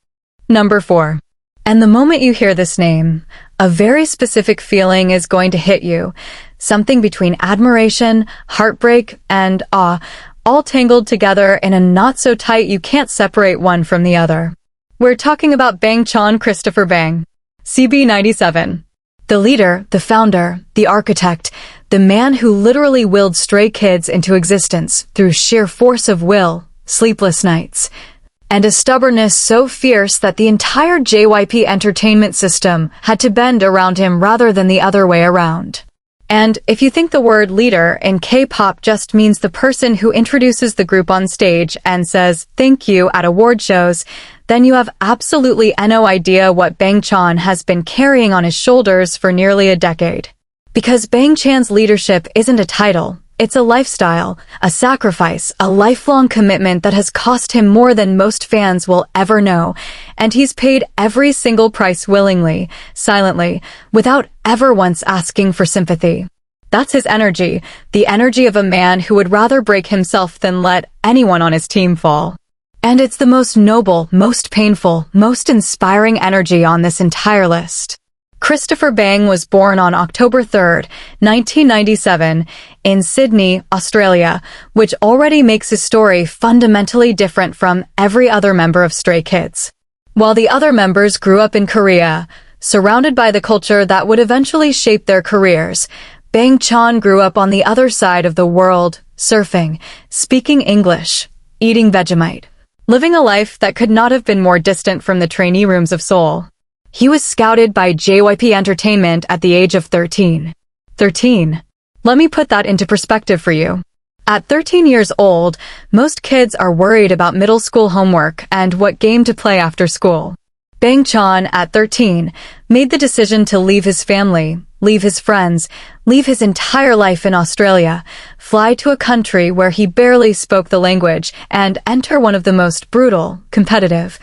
Number 4. And the moment you hear this name, a very specific feeling is going to hit you. Something between admiration, heartbreak, and awe, all tangled together in a knot so tight you can't separate one from the other. We're talking about Bang Chan Christopher Bang. CB97. The leader, the founder, the architect, the man who literally willed Stray Kids into existence through sheer force of will, sleepless nights, and a stubbornness so fierce that the entire JYP entertainment system had to bend around him rather than the other way around. And if you think the word leader in K-pop just means the person who introduces the group on stage and says thank you at award shows, then you have absolutely no idea what Bang Chan has been carrying on his shoulders for nearly a decade. Because Bang Chan's leadership isn't a title, it's a lifestyle, a sacrifice, a lifelong commitment that has cost him more than most fans will ever know, and he's paid every single price willingly, silently, without ever once asking for sympathy. That's his energy, the energy of a man who would rather break himself than let anyone on his team fall. And it's the most noble, most painful, most inspiring energy on this entire list. Christopher Bang was born on October 3, 1997, in Sydney, Australia, which already makes his story fundamentally different from every other member of Stray Kids. While the other members grew up in Korea, surrounded by the culture that would eventually shape their careers, Bang Chan grew up on the other side of the world, surfing, speaking English, eating Vegemite, living a life that could not have been more distant from the trainee rooms of Seoul. He was scouted by JYP Entertainment at the age of 13. 13. Let me put that into perspective for you. At 13 years old, most kids are worried about middle school homework and what game to play after school. Bang Chan, at 13, made the decision to leave his family, leave his friends, leave his entire life in Australia, fly to a country where he barely spoke the language, and enter one of the most brutal, competitive,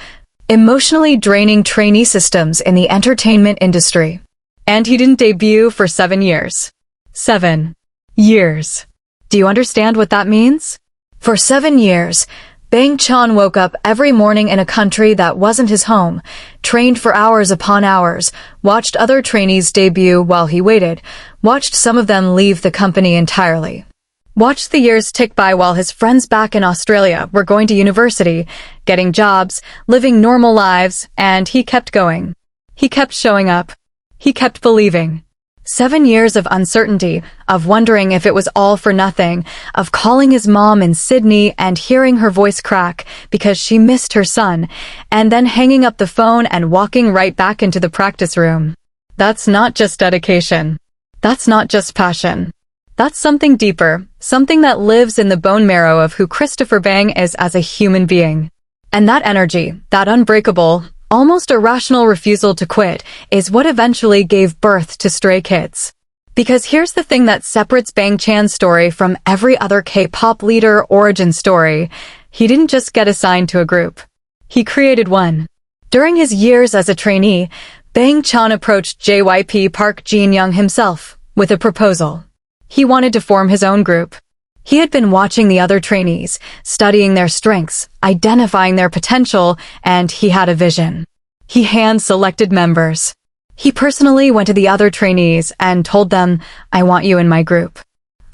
emotionally draining trainee systems in the entertainment industry. And he didn't debut for 7 years. 7 years. Do you understand what that means? For 7 years, Bang Chan woke up every morning in a country that wasn't his home, trained for hours upon hours, watched other trainees debut while he waited, watched some of them leave the company entirely. Watched the years tick by while his friends back in Australia were going to university, getting jobs, living normal lives, and he kept going. He kept showing up. He kept believing. 7 years of uncertainty, of wondering if it was all for nothing, of calling his mom in Sydney and hearing her voice crack because she missed her son, and then hanging up the phone and walking right back into the practice room. That's not just dedication. That's not just passion. That's something deeper, something that lives in the bone marrow of who Christopher Bang is as a human being. And that energy, that unbreakable, almost irrational refusal to quit, is what eventually gave birth to Stray Kids. Because here's the thing that separates Bang Chan's story from every other K-pop leader origin story. He didn't just get assigned to a group. He created one. During his years as a trainee, Bang Chan approached JYP Park Jin-young himself with a proposal. He wanted to form his own group. He had been watching the other trainees, studying their strengths, identifying their potential, and he had a vision. He hand-selected members. He personally went to the other trainees and told them, "I want you in my group.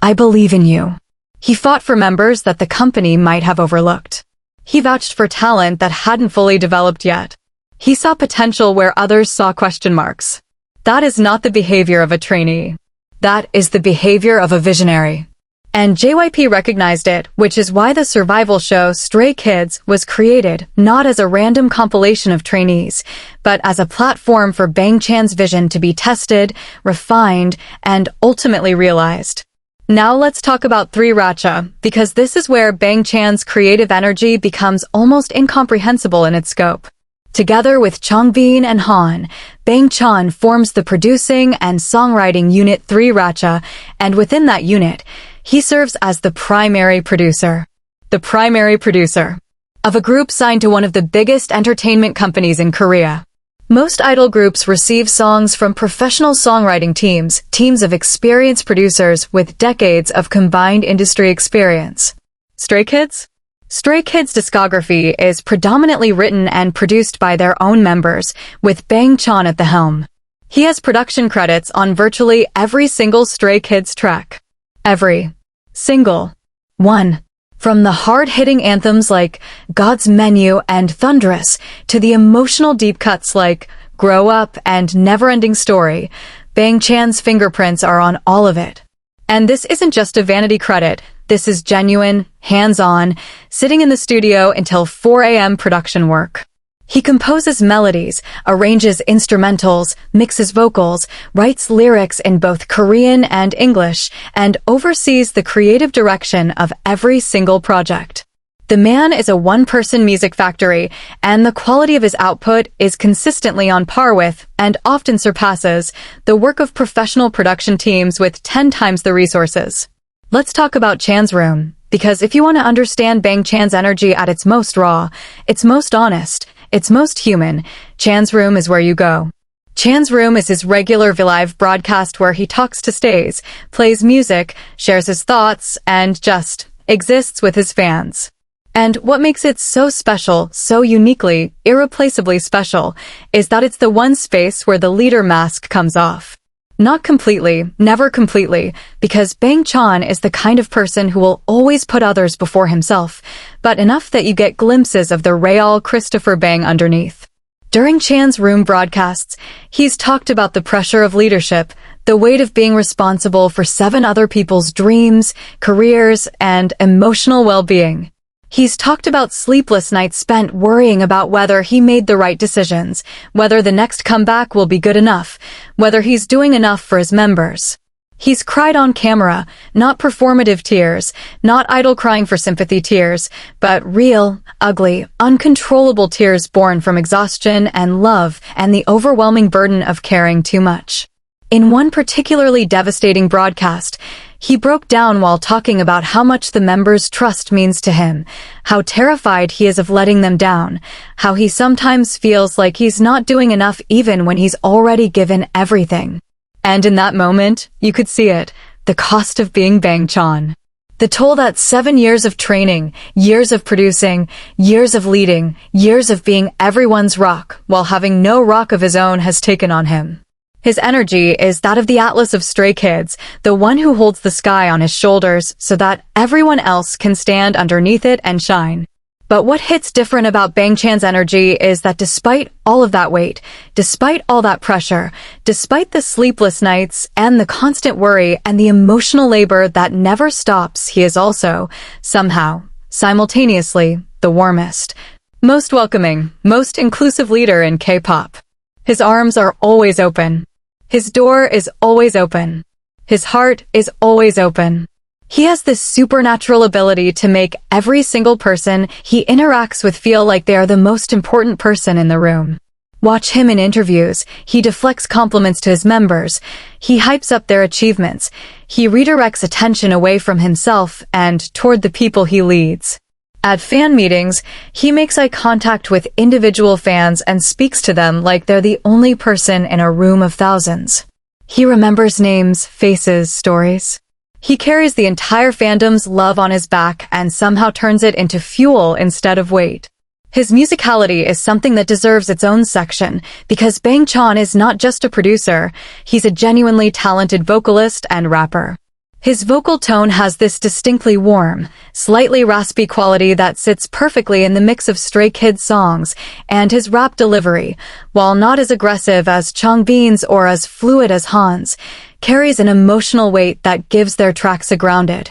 I believe in you." He fought for members that the company might have overlooked. He vouched for talent that hadn't fully developed yet. He saw potential where others saw question marks. That is not the behavior of a trainee. That is the behavior of a visionary. And JYP recognized it, which is why the survival show Stray Kids was created not as a random compilation of trainees, but as a platform for Bang Chan's vision to be tested, refined, and ultimately realized. Now let's talk about 3 Racha, because this is where Bang Chan's creative energy becomes almost incomprehensible in its scope. Together with Changbin and Han, Bang Chan forms the producing and songwriting unit 3 Racha, and within that unit, he serves as the primary producer. The primary producer of a group signed to one of the biggest entertainment companies in Korea. Most idol groups receive songs from professional songwriting teams of experienced producers with decades of combined industry experience. Stray Kids? Stray Kids' discography is predominantly written and produced by their own members, with Bang Chan at the helm. He has production credits on virtually every single Stray Kids track. Every single one. From the hard-hitting anthems like God's Menu and Thunderous to the emotional deep cuts like Grow Up and Never-Ending Story, Bang Chan's fingerprints are on all of it. And this isn't just a vanity credit. This is genuine, hands-on, sitting in the studio until 4 a.m. production work. He composes melodies, arranges instrumentals, mixes vocals, writes lyrics in both Korean and English, and oversees the creative direction of every single project. The man is a one-person music factory, and the quality of his output is consistently on par with, and often surpasses, the work of professional production teams with 10 times the resources. Let's talk about Chan's room, because if you want to understand Bang Chan's energy at its most raw, its most honest, its most human, Chan's room is where you go. Chan's room is his regular live broadcast where he talks to stays, plays music, shares his thoughts, and just exists with his fans. And what makes it so special, so uniquely, irreplaceably special, is that it's the one space where the leader mask comes off. Not completely, never completely, because Bang Chan is the kind of person who will always put others before himself, but enough that you get glimpses of the real Christopher Bang underneath. During Chan's room broadcasts, he's talked about the pressure of leadership, the weight of being responsible for 7 other people's dreams, careers, and emotional well-being. He's talked about sleepless nights spent worrying about whether he made the right decisions, whether the next comeback will be good enough, whether he's doing enough for his members. He's cried on camera, not performative tears, not idle crying for sympathy tears, but real, ugly, uncontrollable tears born from exhaustion and love and the overwhelming burden of caring too much. In one particularly devastating broadcast, he broke down while talking about how much the members' trust means to him, how terrified he is of letting them down, how he sometimes feels like he's not doing enough even when he's already given everything. And in that moment, you could see it, the cost of being Bang Chan. The toll that 7 years of training, years of producing, years of leading, years of being everyone's rock while having no rock of his own has taken on him. His energy is that of the Atlas of Stray Kids, the one who holds the sky on his shoulders so that everyone else can stand underneath it and shine. But what hits different about Bang Chan's energy is that despite all of that weight, despite all that pressure, despite the sleepless nights and the constant worry and the emotional labor that never stops, he is also, somehow, simultaneously, the warmest, most welcoming, most inclusive leader in K-pop. His arms are always open. His door is always open. His heart is always open. He has this supernatural ability to make every single person he interacts with feel like they are the most important person in the room. Watch him in interviews. He deflects compliments to his members. He hypes up their achievements. He redirects attention away from himself and toward the people he leads. At fan meetings, he makes eye contact with individual fans and speaks to them like they're the only person in a room of thousands. He remembers names, faces, stories. He carries the entire fandom's love on his back and somehow turns it into fuel instead of weight. His musicality is something that deserves its own section, because Bang Chan is not just a producer, he's a genuinely talented vocalist and rapper. His vocal tone has this distinctly warm, slightly raspy quality that sits perfectly in the mix of Stray Kids songs, and his rap delivery, while not as aggressive as Changbin's or as fluid as Han's, carries an emotional weight that gives their tracks a grounded,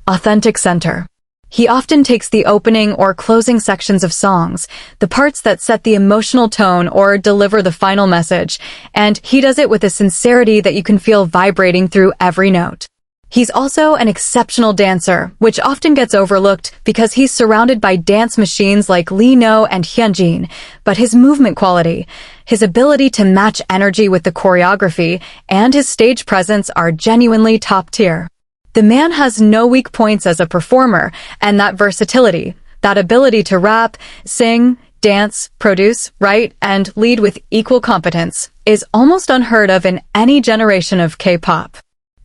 authentic center. He often takes the opening or closing sections of songs, the parts that set the emotional tone or deliver the final message, and he does it with a sincerity that you can feel vibrating through every note. He's also an exceptional dancer, which often gets overlooked because he's surrounded by dance machines like Lee No and Hyunjin, but his movement quality, his ability to match energy with the choreography, and his stage presence are genuinely top tier. The man has no weak points as a performer, and that versatility, that ability to rap, sing, dance, produce, write, and lead with equal competence, is almost unheard of in any generation of K-pop.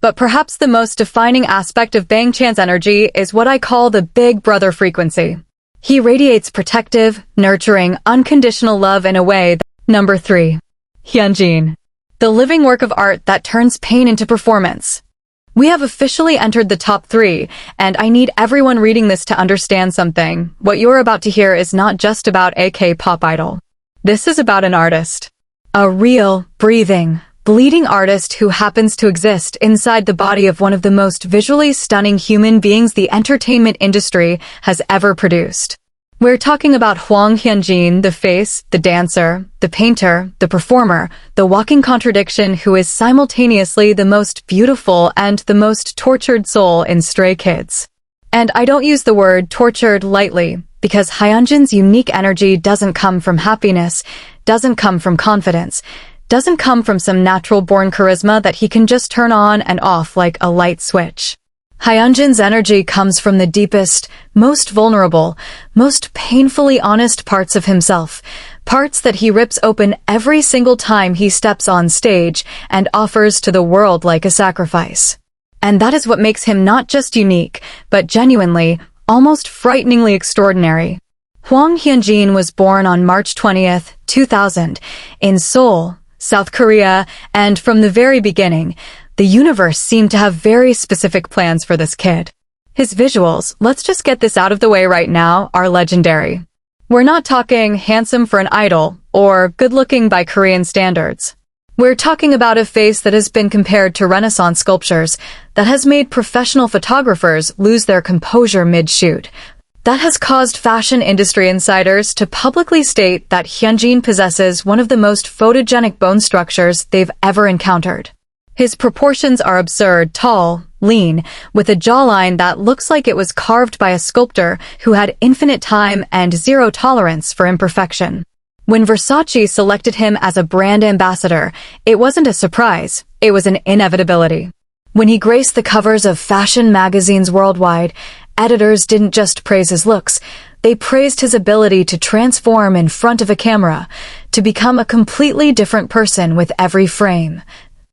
But perhaps the most defining aspect of Bang Chan's energy is what I call the big brother frequency. He radiates protective, nurturing, unconditional love in a way that... Number 3. Hyunjin. The living work of art that turns pain into performance. We have officially entered the top 3, and I need everyone reading this to understand something. What you're about to hear is not just about a K-pop idol. This is about an artist. A real, breathing, bleeding artist who happens to exist inside the body of one of the most visually stunning human beings the entertainment industry has ever produced. We're talking about Hwang Hyunjin, the face, the dancer, the painter, the performer, the walking contradiction who is simultaneously the most beautiful and the most tortured soul in Stray Kids. And I don't use the word tortured lightly, because Hyunjin's unique energy doesn't come from happiness, doesn't come from confidence, doesn't come from some natural-born charisma that he can just turn on and off like a light switch. Hyunjin's energy comes from the deepest, most vulnerable, most painfully honest parts of himself, parts that he rips open every single time he steps on stage and offers to the world like a sacrifice. And that is what makes him not just unique, but genuinely, almost frighteningly extraordinary. Hwang Hyunjin was born on March 20th, 2000, in Seoul, South Korea, and from the very beginning, the universe seemed to have very specific plans for this kid. His visuals, let's just get this out of the way right now, are legendary. We're not talking handsome for an idol, or good-looking by Korean standards. We're talking about a face that has been compared to Renaissance sculptures, that has made professional photographers lose their composure mid-shoot, that has caused fashion industry insiders to publicly state that Hyunjin possesses one of the most photogenic bone structures they've ever encountered. His proportions are absurd, tall, lean, with a jawline that looks like it was carved by a sculptor who had infinite time and zero tolerance for imperfection. When Versace selected him as a brand ambassador, it wasn't a surprise, it was an inevitability. When he graced the covers of fashion magazines worldwide, editors didn't just praise his looks, they praised his ability to transform in front of a camera, to become a completely different person with every frame,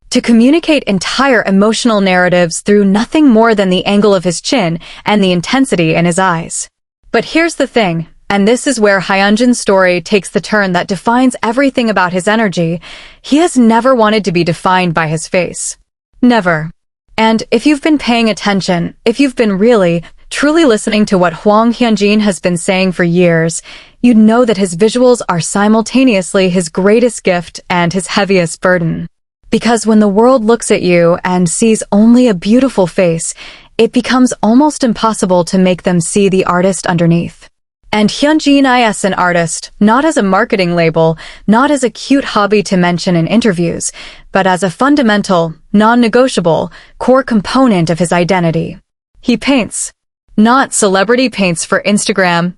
to communicate entire emotional narratives through nothing more than the angle of his chin and the intensity in his eyes. But here's the thing, and this is where Hyunjin's story takes the turn that defines everything about his energy. He has never wanted to be defined by his face. Never. And if you've been paying attention, if you've been really, truly listening to what Hwang Hyunjin has been saying for years, you'd know that his visuals are simultaneously his greatest gift and his heaviest burden. Because when the world looks at you and sees only a beautiful face, it becomes almost impossible to make them see the artist underneath. And Hyunjin is an artist, not as a marketing label, not as a cute hobby to mention in interviews, but as a fundamental, non-negotiable, core component of his identity. He paints. Not celebrity paints for Instagram,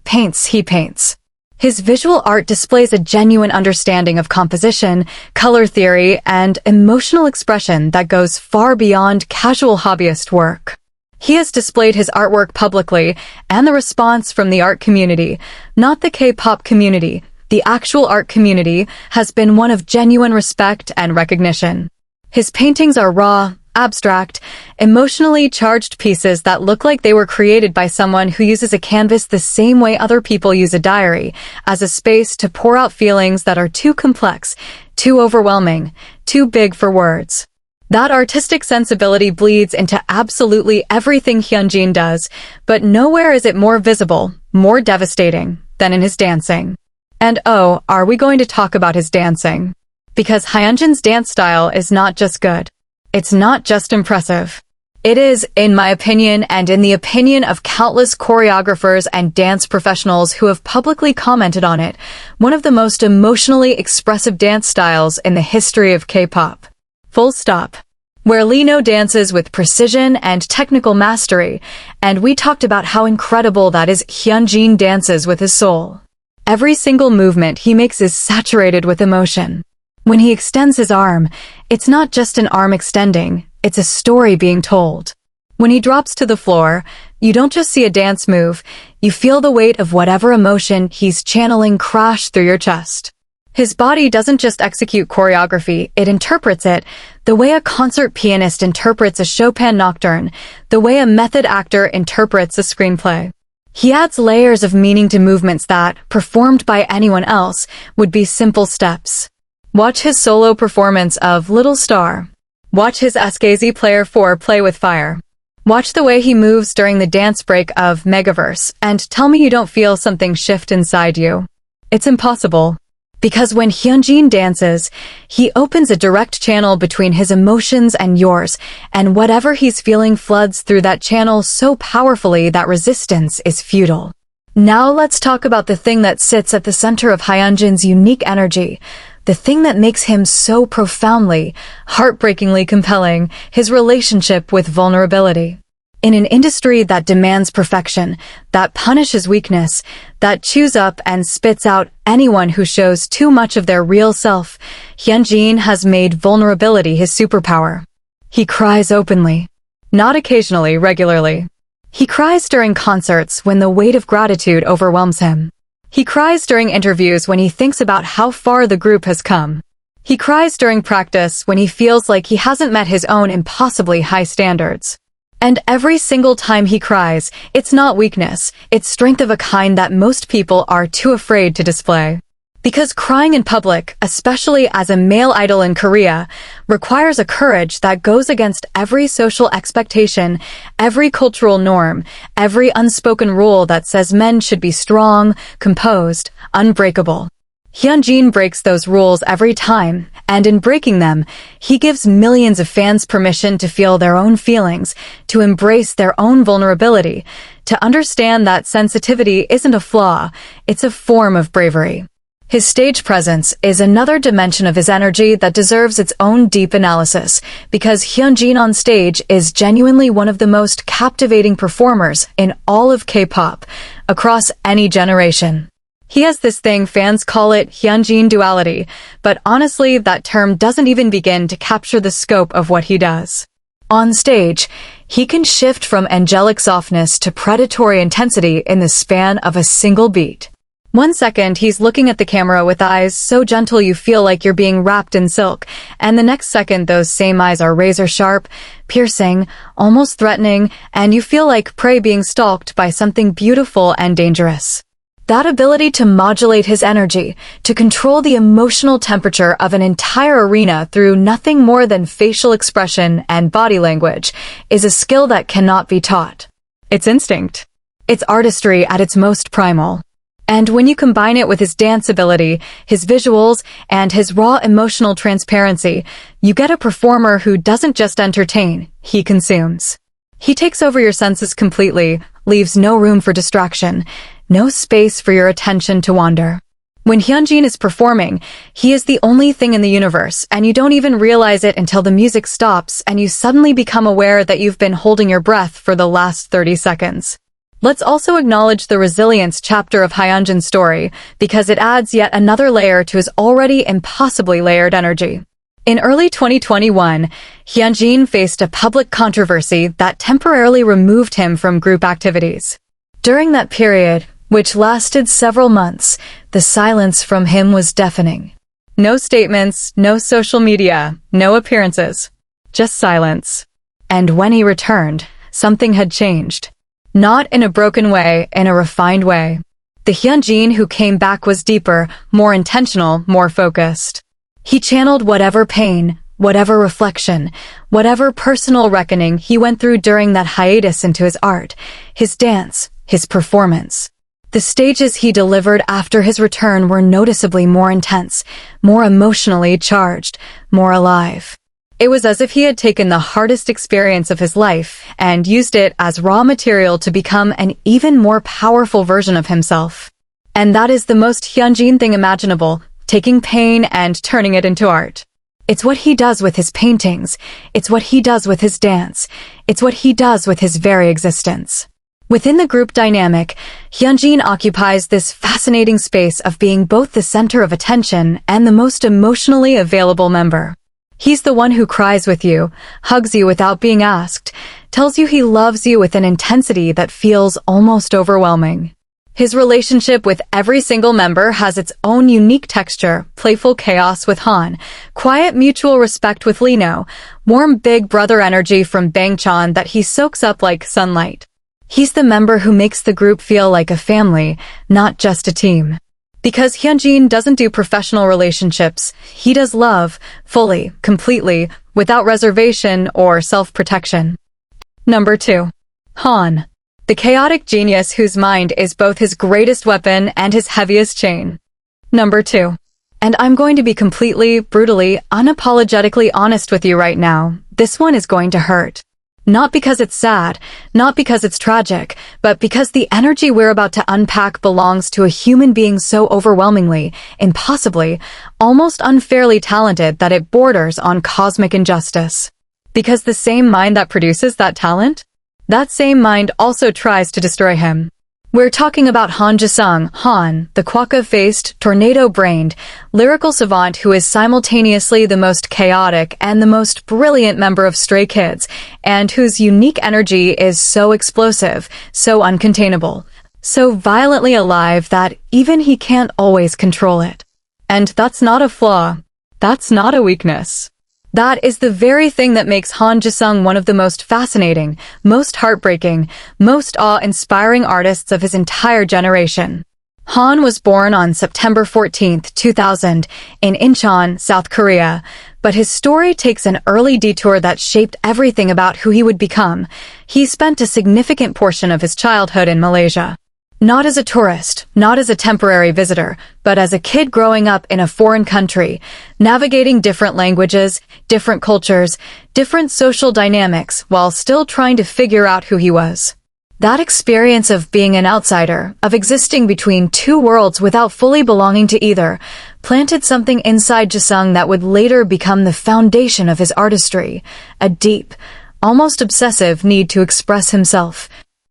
he paints. His visual art displays a genuine understanding of composition, color theory, and emotional expression that goes far beyond casual hobbyist work. He has displayed his artwork publicly, and the response from the art community, not the K-pop community, the actual art community, has been one of genuine respect and recognition. His paintings are raw, abstract, emotionally charged pieces that look like they were created by someone who uses a canvas the same way other people use a diary, as a space to pour out feelings that are too complex, too overwhelming, too big for words. That artistic sensibility bleeds into absolutely everything Hyunjin does, but nowhere is it more visible, more devastating, than in his dancing. And oh, are we going to talk about his dancing? Because Hyunjin's dance style is not just good. It's not just impressive. It is, in my opinion and in the opinion of countless choreographers and dance professionals who have publicly commented on it, one of the most emotionally expressive dance styles in the history of K-pop. Full stop. Where Lino dances with precision and technical mastery, and we talked about how incredible that is. Hyunjin dances with his soul. Every single movement he makes is saturated with emotion. When he extends his arm, it's not just an arm extending, it's a story being told. When he drops to the floor, you don't just see a dance move, you feel the weight of whatever emotion he's channeling crash through your chest. His body doesn't just execute choreography, it interprets it, the way a concert pianist interprets a Chopin nocturne, the way a method actor interprets a screenplay. He adds layers of meaning to movements that, performed by anyone else, would be simple steps. Watch his solo performance of Little Star. Watch his SKZ Player 4 Play with Fire. Watch the way he moves during the dance break of Megaverse, and tell me you don't feel something shift inside you. It's impossible. Because when Hyunjin dances, he opens a direct channel between his emotions and yours, and whatever he's feeling floods through that channel so powerfully that resistance is futile. Now let's talk about the thing that sits at the center of Hyunjin's unique energy, the thing that makes him so profoundly, heartbreakingly compelling, his relationship with vulnerability. In an industry that demands perfection, that punishes weakness, that chews up and spits out anyone who shows too much of their real self, Hyunjin has made vulnerability his superpower. He cries openly. Not occasionally, regularly. He cries during concerts when the weight of gratitude overwhelms him. He cries during interviews when he thinks about how far the group has come. He cries during practice when he feels like he hasn't met his own impossibly high standards. And every single time he cries, it's not weakness, it's strength of a kind that most people are too afraid to display. Because crying in public, especially as a male idol in Korea, requires a courage that goes against every social expectation, every cultural norm, every unspoken rule that says men should be strong, composed, unbreakable. Hyunjin breaks those rules every time, and in breaking them, he gives millions of fans permission to feel their own feelings, to embrace their own vulnerability, to understand that sensitivity isn't a flaw, it's a form of bravery. His stage presence is another dimension of his energy that deserves its own deep analysis, because Hyunjin on stage is genuinely one of the most captivating performers in all of K-pop, across any generation. He has this thing fans call it Hyunjin duality, but honestly that term doesn't even begin to capture the scope of what he does. On stage, he can shift from angelic softness to predatory intensity in the span of a single beat. 1 second, he's looking at the camera with eyes so gentle you feel like you're being wrapped in silk, and the next second those same eyes are razor-sharp, piercing, almost threatening, and you feel like prey being stalked by something beautiful and dangerous. That ability to modulate his energy, to control the emotional temperature of an entire arena through nothing more than facial expression and body language, is a skill that cannot be taught. It's instinct. It's artistry at its most primal. And when you combine it with his dance ability, his visuals, and his raw emotional transparency, you get a performer who doesn't just entertain, he consumes. He takes over your senses completely, leaves no room for distraction, no space for your attention to wander. When Hyunjin is performing, he is the only thing in the universe, and you don't even realize it until the music stops and you suddenly become aware that you've been holding your breath for the last 30 seconds. Let's also acknowledge the resilience chapter of Hyunjin's story, because it adds yet another layer to his already impossibly layered energy. In early 2021, Hyunjin faced a public controversy that temporarily removed him from group activities. During that period, which lasted several months, the silence from him was deafening. No statements, no social media, no appearances. Just silence. And when he returned, something had changed. Not in a broken way, in a refined way. The Hyunjin who came back was deeper, more intentional, more focused. He channeled whatever pain, whatever reflection, whatever personal reckoning he went through during that hiatus into his art, his dance, his performance. The stages he delivered after his return were noticeably more intense, more emotionally charged, more alive. It was as if he had taken the hardest experience of his life and used it as raw material to become an even more powerful version of himself. And that is the most Hyunjin thing imaginable, taking pain and turning it into art. It's what he does with his paintings. It's what he does with his dance. It's what he does with his very existence. Within the group dynamic, Hyunjin occupies this fascinating space of being both the center of attention and the most emotionally available member. He's the one who cries with you, hugs you without being asked, tells you he loves you with an intensity that feels almost overwhelming. His relationship with every single member has its own unique texture, playful chaos with Han, quiet mutual respect with Lino, warm big brother energy from Bangchan that he soaks up like sunlight. He's the member who makes the group feel like a family, not just a team. Because Hyunjin doesn't do professional relationships, he does love, fully, completely, without reservation or self-protection. Number 2. Han. The chaotic genius whose mind is both his greatest weapon and his heaviest chain. Number 2. And I'm going to be completely, brutally, unapologetically honest with you right now. This one is going to hurt. Not because it's sad, not because it's tragic, but because the energy we're about to unpack belongs to a human being so overwhelmingly, impossibly, almost unfairly talented that it borders on cosmic injustice. Because the same mind that produces that talent, that same mind also tries to destroy him. We're talking about Han Jae-sung, Han, the quokka-faced, tornado-brained, lyrical savant who is simultaneously the most chaotic and the most brilliant member of Stray Kids, and whose unique energy is so explosive, so uncontainable, so violently alive that even he can't always control it. And that's not a flaw. That's not a weakness. That is the very thing that makes Han Ji-sung one of the most fascinating, most heartbreaking, most awe-inspiring artists of his entire generation. Han was born on September 14, 2000, in Incheon, South Korea, but his story takes an early detour that shaped everything about who he would become. He spent a significant portion of his childhood in Malaysia. Not as a tourist, not as a temporary visitor, but as a kid growing up in a foreign country, navigating different languages, different cultures, different social dynamics, while still trying to figure out who he was. That experience of being an outsider, of existing between two worlds without fully belonging to either, planted something inside Ji-sung that would later become the foundation of his artistry, a deep, almost obsessive need to express himself,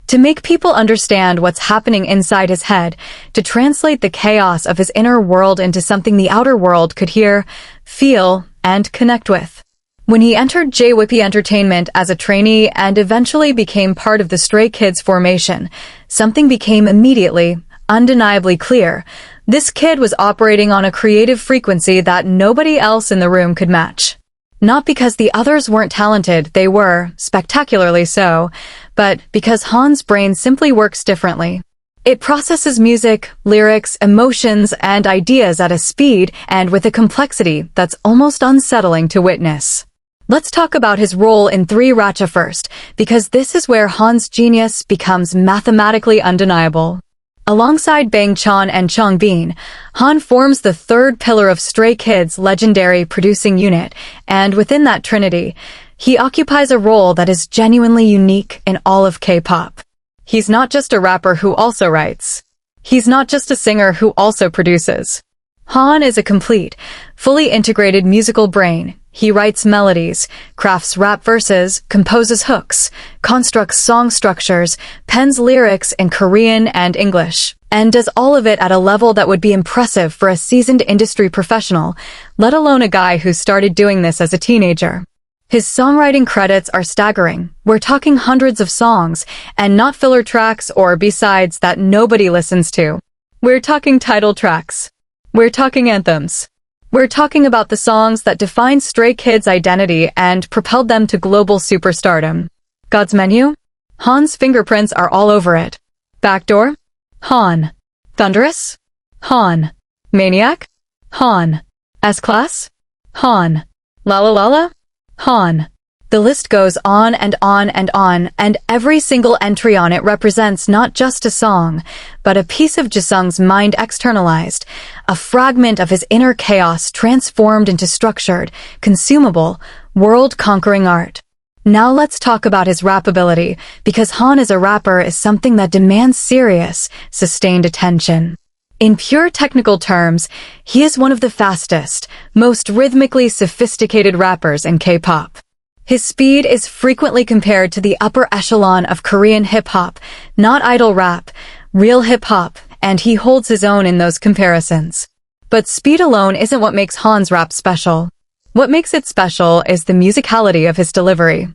to make people understand what's happening inside his head, to translate the chaos of his inner world into something the outer world could hear, feel, and connect with. When he entered JYP Entertainment as a trainee and eventually became part of the Stray Kids formation, something became immediately, undeniably clear. This kid was operating on a creative frequency that nobody else in the room could match. Not because the others weren't talented, they were, spectacularly so, but because Han's brain simply works differently. It processes music, lyrics, emotions, and ideas at a speed and with a complexity that's almost unsettling to witness. Let's talk about his role in 3 Racha first, because this is where Han's genius becomes mathematically undeniable. Alongside Bang Chan and Changbin, Han forms the third pillar of Stray Kids' legendary producing unit, and within that trinity, he occupies a role that is genuinely unique in all of K-pop. He's not just a rapper who also writes. He's not just a singer who also produces. Han is a complete, fully integrated musical brain. He writes melodies, crafts rap verses, composes hooks, constructs song structures, pens lyrics in Korean and English, and does all of it at a level that would be impressive for a seasoned industry professional, let alone a guy who started doing this as a teenager. His songwriting credits are staggering. We're talking hundreds of songs, and not filler tracks or B-sides that nobody listens to. We're talking title tracks. We're talking anthems. We're talking about the songs that defined Stray Kids' identity and propelled them to global superstardom. God's Menu? Han's fingerprints are all over it. Backdoor? Han. Thunderous? Han. Maniac? Han. S-Class? Han. Lala Lala? Han. The list goes on and on and on, and every single entry on it represents not just a song, but a piece of Ji-sung's mind externalized, a fragment of his inner chaos transformed into structured, consumable, world-conquering art. Now let's talk about his rap ability, because Han as a rapper is something that demands serious, sustained attention. In pure technical terms, he is one of the fastest, most rhythmically sophisticated rappers in K-pop. His speed is frequently compared to the upper echelon of Korean hip-hop, not idol rap, real hip-hop, and he holds his own in those comparisons. But speed alone isn't what makes Han's rap special. What makes it special is the musicality of his delivery.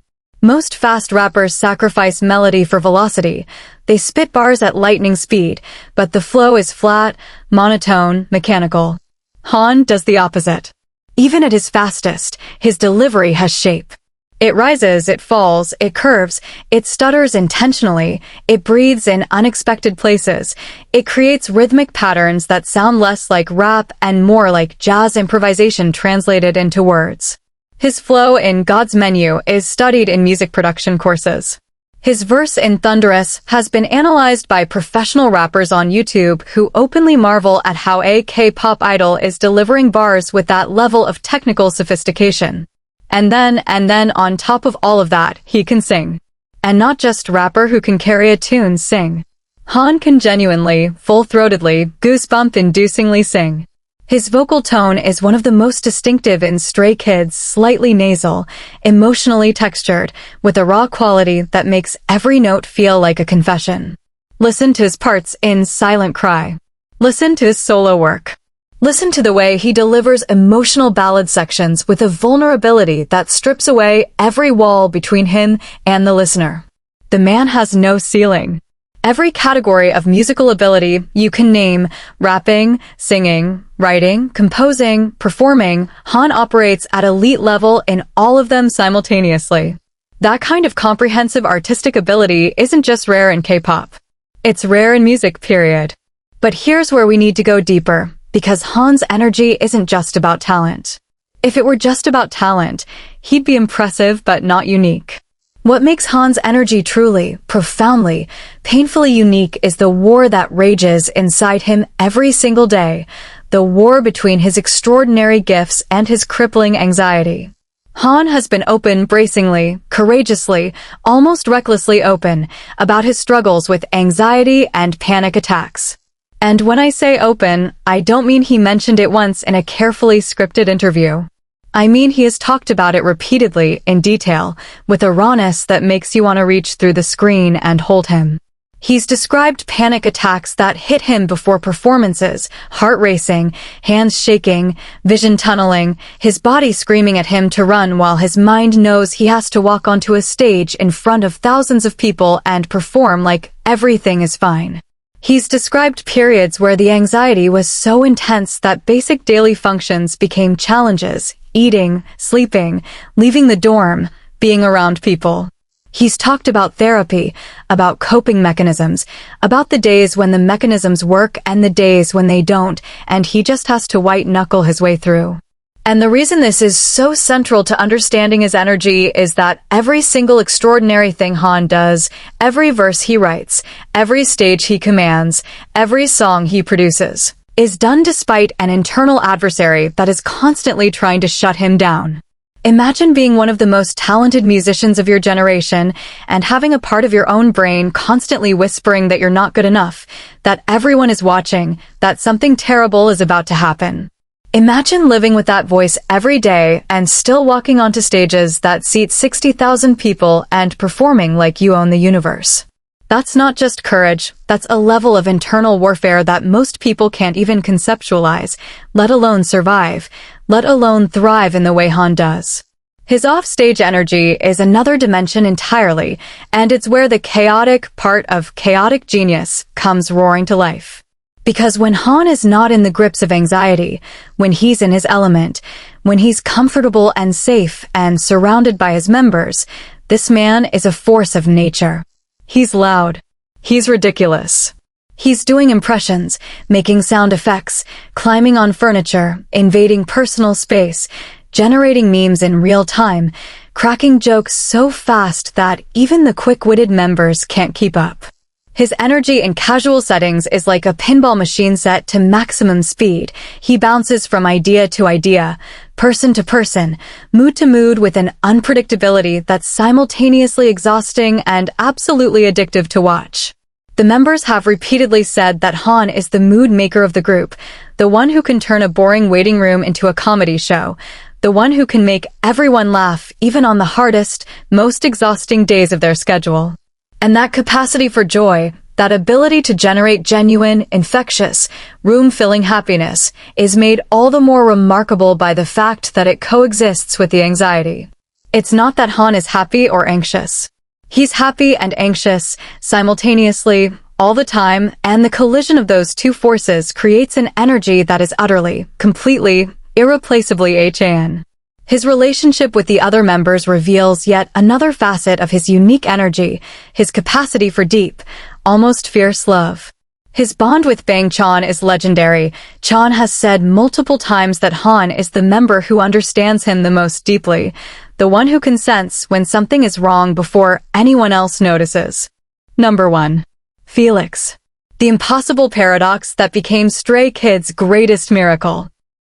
Most fast rappers sacrifice melody for velocity. They spit bars at lightning speed, but the flow is flat, monotone, mechanical. Han does the opposite. Even at his fastest, his delivery has shape. It rises, it falls, it curves, it stutters intentionally, it breathes in unexpected places. It creates rhythmic patterns that sound less like rap and more like jazz improvisation translated into words. His flow in God's Menu is studied in music production courses. His verse in Thunderous has been analyzed by professional rappers on YouTube who openly marvel at how a K-pop idol is delivering bars with that level of technical sophistication. And then on top of all of that, he can sing. And not just rapper who can carry a tune sing. Han can genuinely, full-throatedly, goosebump-inducingly sing. His vocal tone is one of the most distinctive in Stray Kids, slightly nasal, emotionally textured, with a raw quality that makes every note feel like a confession. Listen to his parts in Silent Cry. Listen to his solo work. Listen to the way he delivers emotional ballad sections with a vulnerability that strips away every wall between him and the listener. The man has no ceiling. Every category of musical ability you can name, rapping, singing, writing, composing, performing, Han operates at elite level in all of them simultaneously. That kind of comprehensive artistic ability isn't just rare in K-pop. It's rare in music, period. But here's where we need to go deeper, because Han's energy isn't just about talent. If it were just about talent, he'd be impressive but not unique. What makes Han's energy truly, profoundly, painfully unique is the war that rages inside him every single day, the war between his extraordinary gifts and his crippling anxiety. Han has been open bracingly, courageously, almost recklessly open about his struggles with anxiety and panic attacks. And when I say open, I don't mean he mentioned it once in a carefully scripted interview. I mean he has talked about it repeatedly, in detail, with a rawness that makes you want to reach through the screen and hold him. He's described panic attacks that hit him before performances, heart racing, hands shaking, vision tunneling, his body screaming at him to run while his mind knows he has to walk onto a stage in front of thousands of people and perform like everything is fine. He's described periods where the anxiety was so intense that basic daily functions became challenges, eating, sleeping, leaving the dorm, being around people. He's talked about therapy, about coping mechanisms, about the days when the mechanisms work and the days when they don't, and he just has to white-knuckle his way through. And the reason this is so central to understanding his energy is that every single extraordinary thing Han does, every verse he writes, every stage he commands, every song he produces, is done despite an internal adversary that is constantly trying to shut him down. Imagine being one of the most talented musicians of your generation and having a part of your own brain constantly whispering that you're not good enough, that everyone is watching, that something terrible is about to happen. Imagine living with that voice every day and still walking onto stages that seat 60,000 people and performing like you own the universe. That's not just courage, that's a level of internal warfare that most people can't even conceptualize, let alone survive, let alone thrive in the way Han does. His off-stage energy is another dimension entirely, and it's where the chaotic part of chaotic genius comes roaring to life. Because when Han is not in the grips of anxiety, when he's in his element, when he's comfortable and safe and surrounded by his members, this man is a force of nature. He's loud. He's ridiculous. He's doing impressions, making sound effects, climbing on furniture, invading personal space, generating memes in real time, cracking jokes so fast that even the quick-witted members can't keep up. His energy in casual settings is like a pinball machine set to maximum speed. He bounces from idea to idea, person to person, mood to mood with an unpredictability that's simultaneously exhausting and absolutely addictive to watch. The members have repeatedly said that Han is the mood maker of the group, the one who can turn a boring waiting room into a comedy show, the one who can make everyone laugh even on the hardest, most exhausting days of their schedule. And that capacity for joy, that ability to generate genuine, infectious, room-filling happiness, is made all the more remarkable by the fact that it coexists with the anxiety. It's not that Han is happy or anxious. He's happy and anxious, simultaneously, all the time, and the collision of those two forces creates an energy that is utterly, completely, irreplaceably Han. His relationship with the other members reveals yet another facet of his unique energy, his capacity for deep, almost fierce love. His bond with Bang Chan is legendary. Chan has said multiple times that Han is the member who understands him the most deeply, the one who can sense when something is wrong before anyone else notices. Number 1. Felix. The impossible paradox that became Stray Kids' greatest miracle.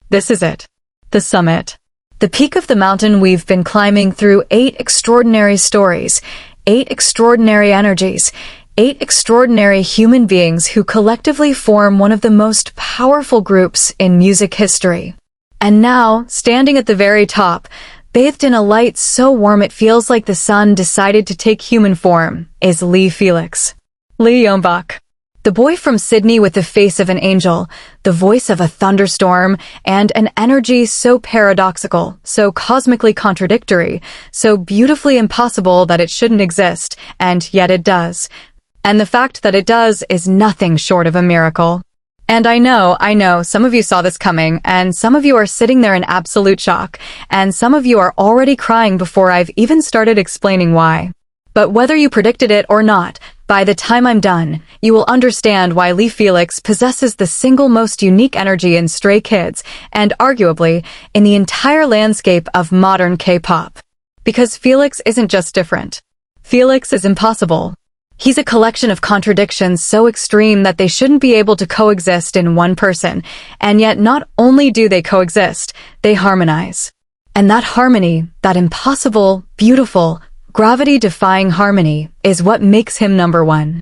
This is it. The summit. The peak of the mountain we've been climbing through 8 extraordinary stories, 8 extraordinary energies, 8 extraordinary human beings who collectively form one of the most powerful groups in music history. And now, standing at the very top, bathed in a light so warm it feels like the sun decided to take human form, is Lee Felix. Lee Yongbak. The boy from Sydney with the face of an angel, the voice of a thunderstorm, and an energy so paradoxical, so cosmically contradictory, so beautifully impossible that it shouldn't exist, and yet it does. And the fact that it does is nothing short of a miracle. And I know, some of you saw this coming, and some of you are sitting there in absolute shock, and some of you are already crying before I've even started explaining why. But whether you predicted it or not, by the time I'm done, you will understand why Felix possesses the single most unique energy in Stray Kids, and arguably, in the entire landscape of modern K-pop. Because Felix isn't just different. Felix is impossible. He's a collection of contradictions so extreme that they shouldn't be able to coexist in one person, and yet not only do they coexist, they harmonize. And that harmony, that impossible, beautiful, gravity-defying harmony, is what makes him number one.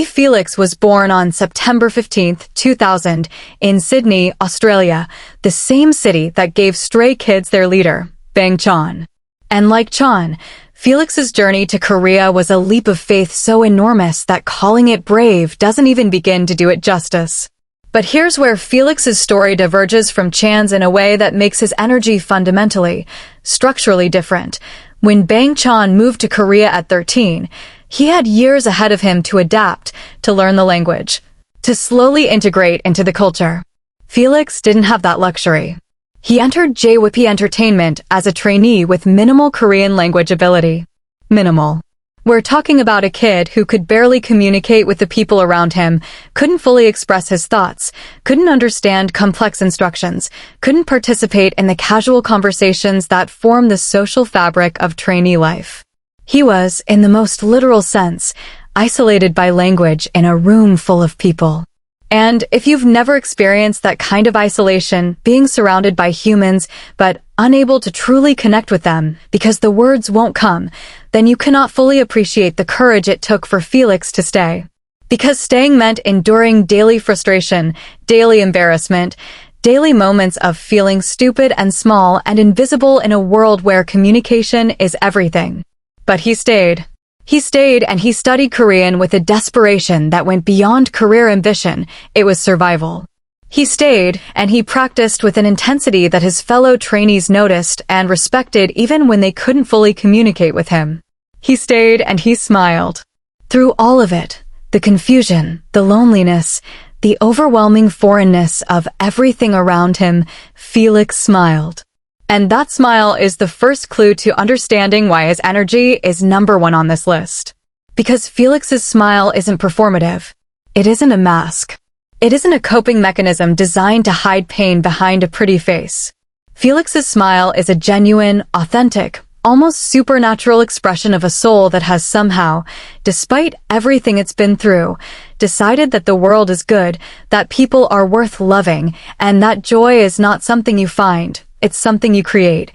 Felix was born on September 15, 2000, in Sydney, Australia, the same city that gave Stray Kids their leader, Bang Chan. And like Chan, Felix's journey to Korea was a leap of faith so enormous that calling it brave doesn't even begin to do it justice. But here's where Felix's story diverges from Chan's in a way that makes his energy fundamentally, structurally different. When Bang Chan moved to Korea at 13, he had years ahead of him to adapt, to learn the language, to slowly integrate into the culture. Felix didn't have that luxury. He entered JYP Entertainment as a trainee with minimal Korean language ability. Minimal. We're talking about a kid who could barely communicate with the people around him, couldn't fully express his thoughts, couldn't understand complex instructions, couldn't participate in the casual conversations that form the social fabric of trainee life. He was, in the most literal sense, isolated by language in a room full of people. And if you've never experienced that kind of isolation, being surrounded by humans, but unable to truly connect with them because the words won't come, then you cannot fully appreciate the courage it took for Felix to stay. Because staying meant enduring daily frustration, daily embarrassment, daily moments of feeling stupid and small and invisible in a world where communication is everything. But he stayed. He stayed and he studied Korean with a desperation that went beyond career ambition. It was survival. He stayed and he practiced with an intensity that his fellow trainees noticed and respected even when they couldn't fully communicate with him. He stayed and he smiled. Through all of it, the confusion, the loneliness, the overwhelming foreignness of everything around him, Felix smiled. And that smile is the first clue to understanding why his energy is number one on this list. Because Felix's smile isn't performative. It isn't a mask. It isn't a coping mechanism designed to hide pain behind a pretty face. Felix's smile is a genuine, authentic, almost supernatural expression of a soul that has somehow, despite everything it's been through, decided that the world is good, that people are worth loving, and that joy is not something you find. It's something you create,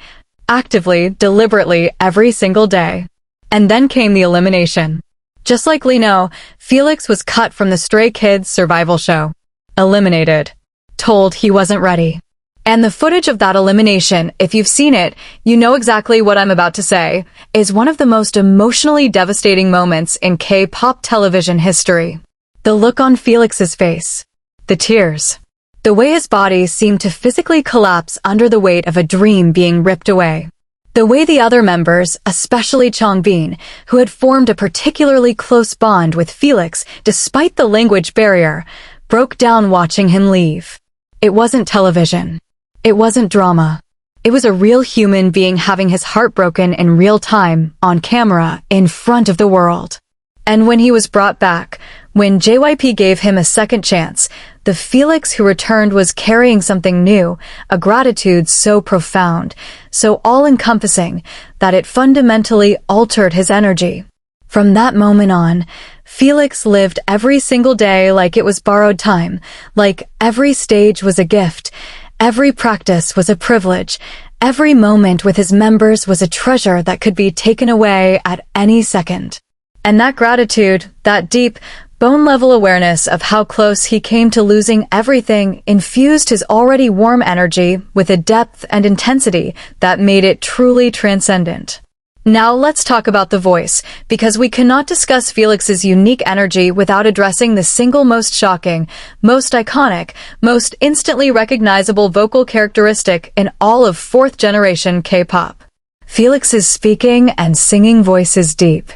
actively, deliberately, every single day. And then came the elimination. Just like Lino, Felix was cut from the Stray Kids survival show. Eliminated. Told he wasn't ready. And the footage of that elimination, if you've seen it, you know exactly what I'm about to say, is one of the most emotionally devastating moments in K-pop television history. The look on Felix's face. The tears. The way his body seemed to physically collapse under the weight of a dream being ripped away. The way the other members, especially Changbin, who had formed a particularly close bond with Felix despite the language barrier, broke down watching him leave. It wasn't television. It wasn't drama. It was a real human being having his heart broken in real time, on camera, in front of the world. And when he was brought back, when JYP gave him a second chance, the Felix who returned was carrying something new, a gratitude so profound, so all-encompassing, that it fundamentally altered his energy. From that moment on, Felix lived every single day like it was borrowed time, like every stage was a gift, every practice was a privilege, every moment with his members was a treasure that could be taken away at any second. And that gratitude, that deep, bone-level awareness of how close he came to losing everything infused his already warm energy with a depth and intensity that made it truly transcendent. Now let's talk about the voice, because we cannot discuss Felix's unique energy without addressing the single most shocking, most iconic, most instantly recognizable vocal characteristic in all of fourth-generation K-pop. Felix's speaking and singing voice is deep.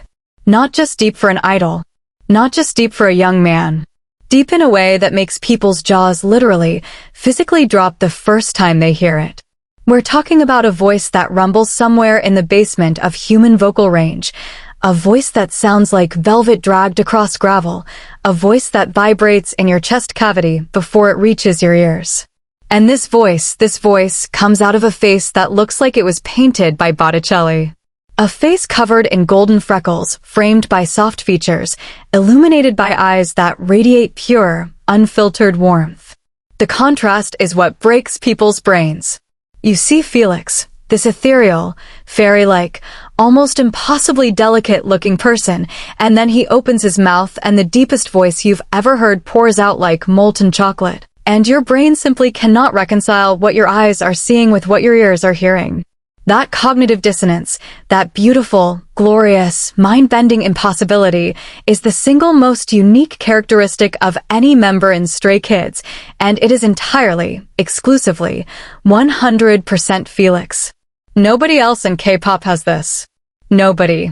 Not just deep for an idol. Not just deep for a young man. Deep in a way that makes people's jaws literally, physically drop the first time they hear it. We're talking about a voice that rumbles somewhere in the basement of human vocal range, a voice that sounds like velvet dragged across gravel, a voice that vibrates in your chest cavity before it reaches your ears. And this voice comes out of a face that looks like it was painted by Botticelli. A face covered in golden freckles, framed by soft features, illuminated by eyes that radiate pure, unfiltered warmth. The contrast is what breaks people's brains. You see Felix, this ethereal, fairy-like, almost impossibly delicate-looking person, and then he opens his mouth and the deepest voice you've ever heard pours out like molten chocolate. And your brain simply cannot reconcile what your eyes are seeing with what your ears are hearing. That cognitive dissonance, that beautiful, glorious, mind-bending impossibility is the single most unique characteristic of any member in Stray Kids, and it is entirely, exclusively, 100% Felix. Nobody else in K-pop has this. Nobody.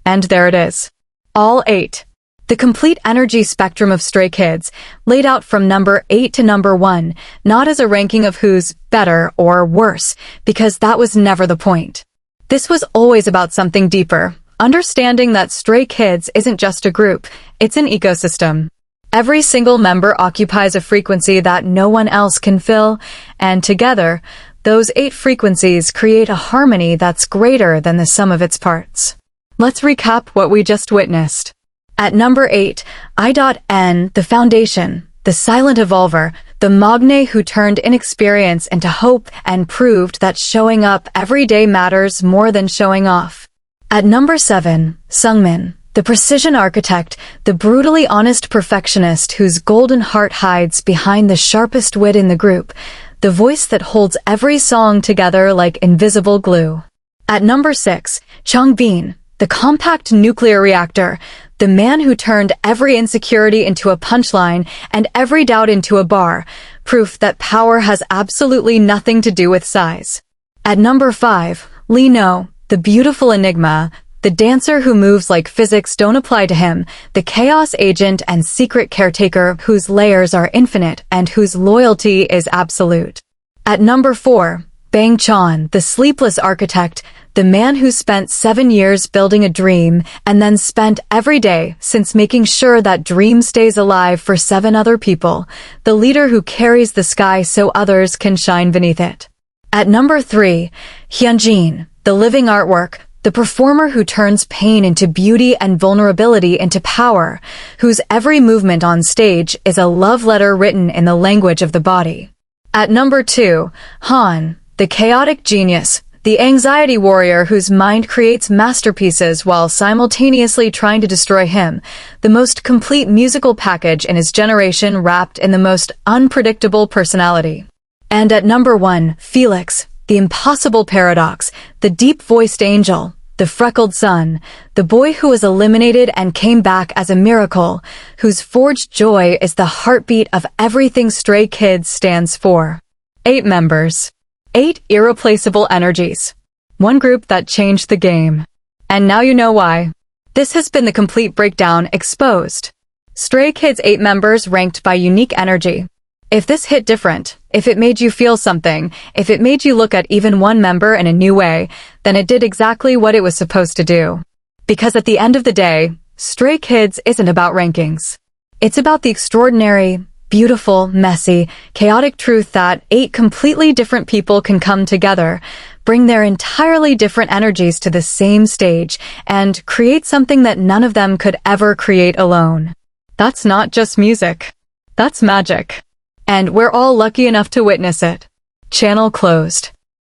And there it is. All 8. The complete energy spectrum of Stray Kids, laid out from number 8 to number 1, not as a ranking of who's better or worse, because that was never the point. This was always about something deeper, understanding that Stray Kids isn't just a group, it's an ecosystem. Every single member occupies a frequency that no one else can fill, and together, those 8 frequencies create a harmony that's greater than the sum of its parts. Let's recap what we just witnessed. At number 8, I.N, the foundation, the silent evolver, the magne who turned inexperience into hope and proved that showing up every day matters more than showing off. At number 7, Seungmin, the precision architect, the brutally honest perfectionist whose golden heart hides behind the sharpest wit in the group, the voice that holds every song together like invisible glue. At number 6, Changbin, the compact nuclear reactor, the man who turned every insecurity into a punchline and every doubt into a bar, proof that power has absolutely nothing to do with size. At number 5, Lee No, the beautiful enigma, the dancer who moves like physics don't apply to him, the chaos agent and secret caretaker whose layers are infinite and whose loyalty is absolute. At number 4, Bang Chan, the sleepless architect, the man who spent 7 years building a dream and then spent every day since making sure that dream stays alive for 7 other people, the leader who carries the sky so others can shine beneath it. At number 3, Hyunjin, the living artwork, the performer who turns pain into beauty and vulnerability into power, whose every movement on stage is a love letter written in the language of the body. At number 2, Han, the chaotic genius, the anxiety warrior whose mind creates masterpieces while simultaneously trying to destroy him, the most complete musical package in his generation wrapped in the most unpredictable personality. And at number 1, Felix, the impossible paradox, the deep-voiced angel, the freckled sun, the boy who was eliminated and came back as a miracle, whose forged joy is the heartbeat of everything Stray Kids stands for. 8 members. 8 irreplaceable energies. One group that changed the game. And now you know why. This has been the complete breakdown exposed. Stray Kids 8 members ranked by unique energy. If this hit different, if it made you feel something, if it made you look at even one member in a new way, then it did exactly what it was supposed to do. Because at the end of the day, Stray Kids isn't about rankings. It's about the extraordinary, beautiful, messy, chaotic truth that 8 completely different people can come together, bring their entirely different energies to the same stage, and create something that none of them could ever create alone. That's not just music. That's magic. And we're all lucky enough to witness it. Channel closed.